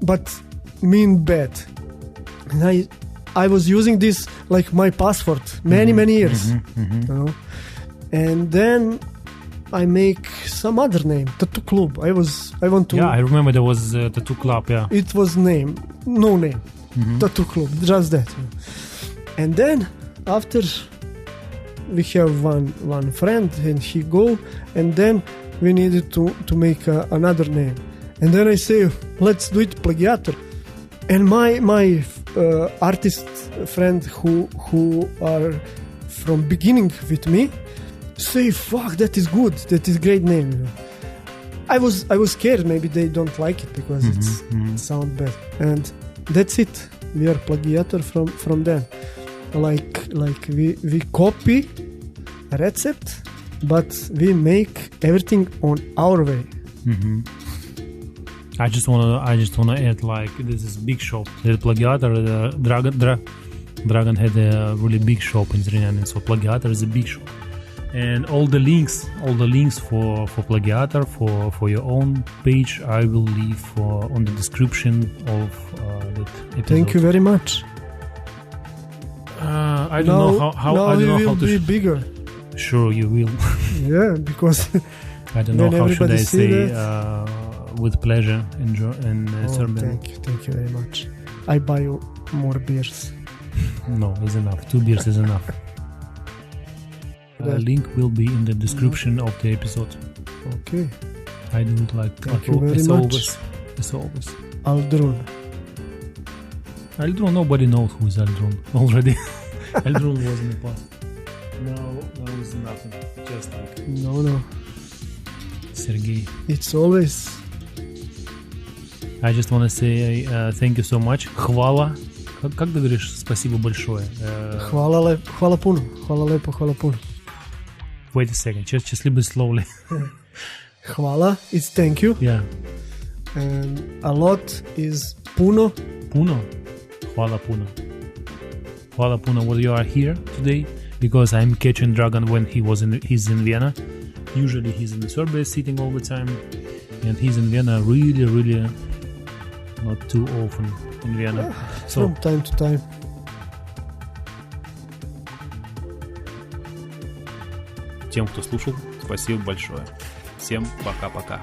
E: but mean bad. And I was using this like my password many years. And then I make some other name, Tattoo Club. I want to.
D: Yeah, I remember there was a Tattoo Club. Yeah,
E: it was no name, Tattoo Club, just that. And then after we have one friend, and he go, and then we needed to make another name. And then I say, let's do it Plagijator. And my artist friend who are from beginning with me say, fuck, that is good, that is great name. I was scared maybe they don't like it because it sound bad, and that's it. We are Plagijator from then. Like we copy a recipe, but we make everything on our way.
D: I just wanna add, like, this is big shop. The Plagijator, Dragan had a really big shop in Zrenjanin, so Plagijator is a big shop. And all the links for Plagijator for your own page, I will leave on the description of that episode.
E: Thank you very much.
D: I don't know how
E: now
D: I don't know
E: we
D: how
E: will
D: to
E: be bigger.
D: Sure, you will.
E: Yeah, because
D: I don't know how should I say
E: that.
D: with pleasure in Serbian.
E: Thank you very much. I buy you more beers.
D: No, it's enough. 2 beers is enough. Link will be in the description of the episode.
E: Okay.
D: I do it like
E: Thank you very much.
D: As always.
E: Aldrun.
D: Aldrun, nobody knows who is Aldrun already. Aldrun was in the past. Now is nothing. Just like
E: No.
D: Sergey.
E: It's always.
D: I just want to say thank you so much. Хвала. Как ты говоришь спасибо большое?
E: Hvala puno. Hvala lepo.
D: Wait a second. Just a little bit slowly.
E: Hvala is thank you.
D: Yeah.
E: And a lot is puno.
D: Puno. Hvala puno. Hvala puno. Well, you are here today because I'm catching Dragan when he's in Vienna. Usually he's in Serbia sitting all the time, and he's in Vienna really not too often in Vienna. So
E: From time to time.
D: тем, кто слушал, спасибо большое. Всем пока-пока.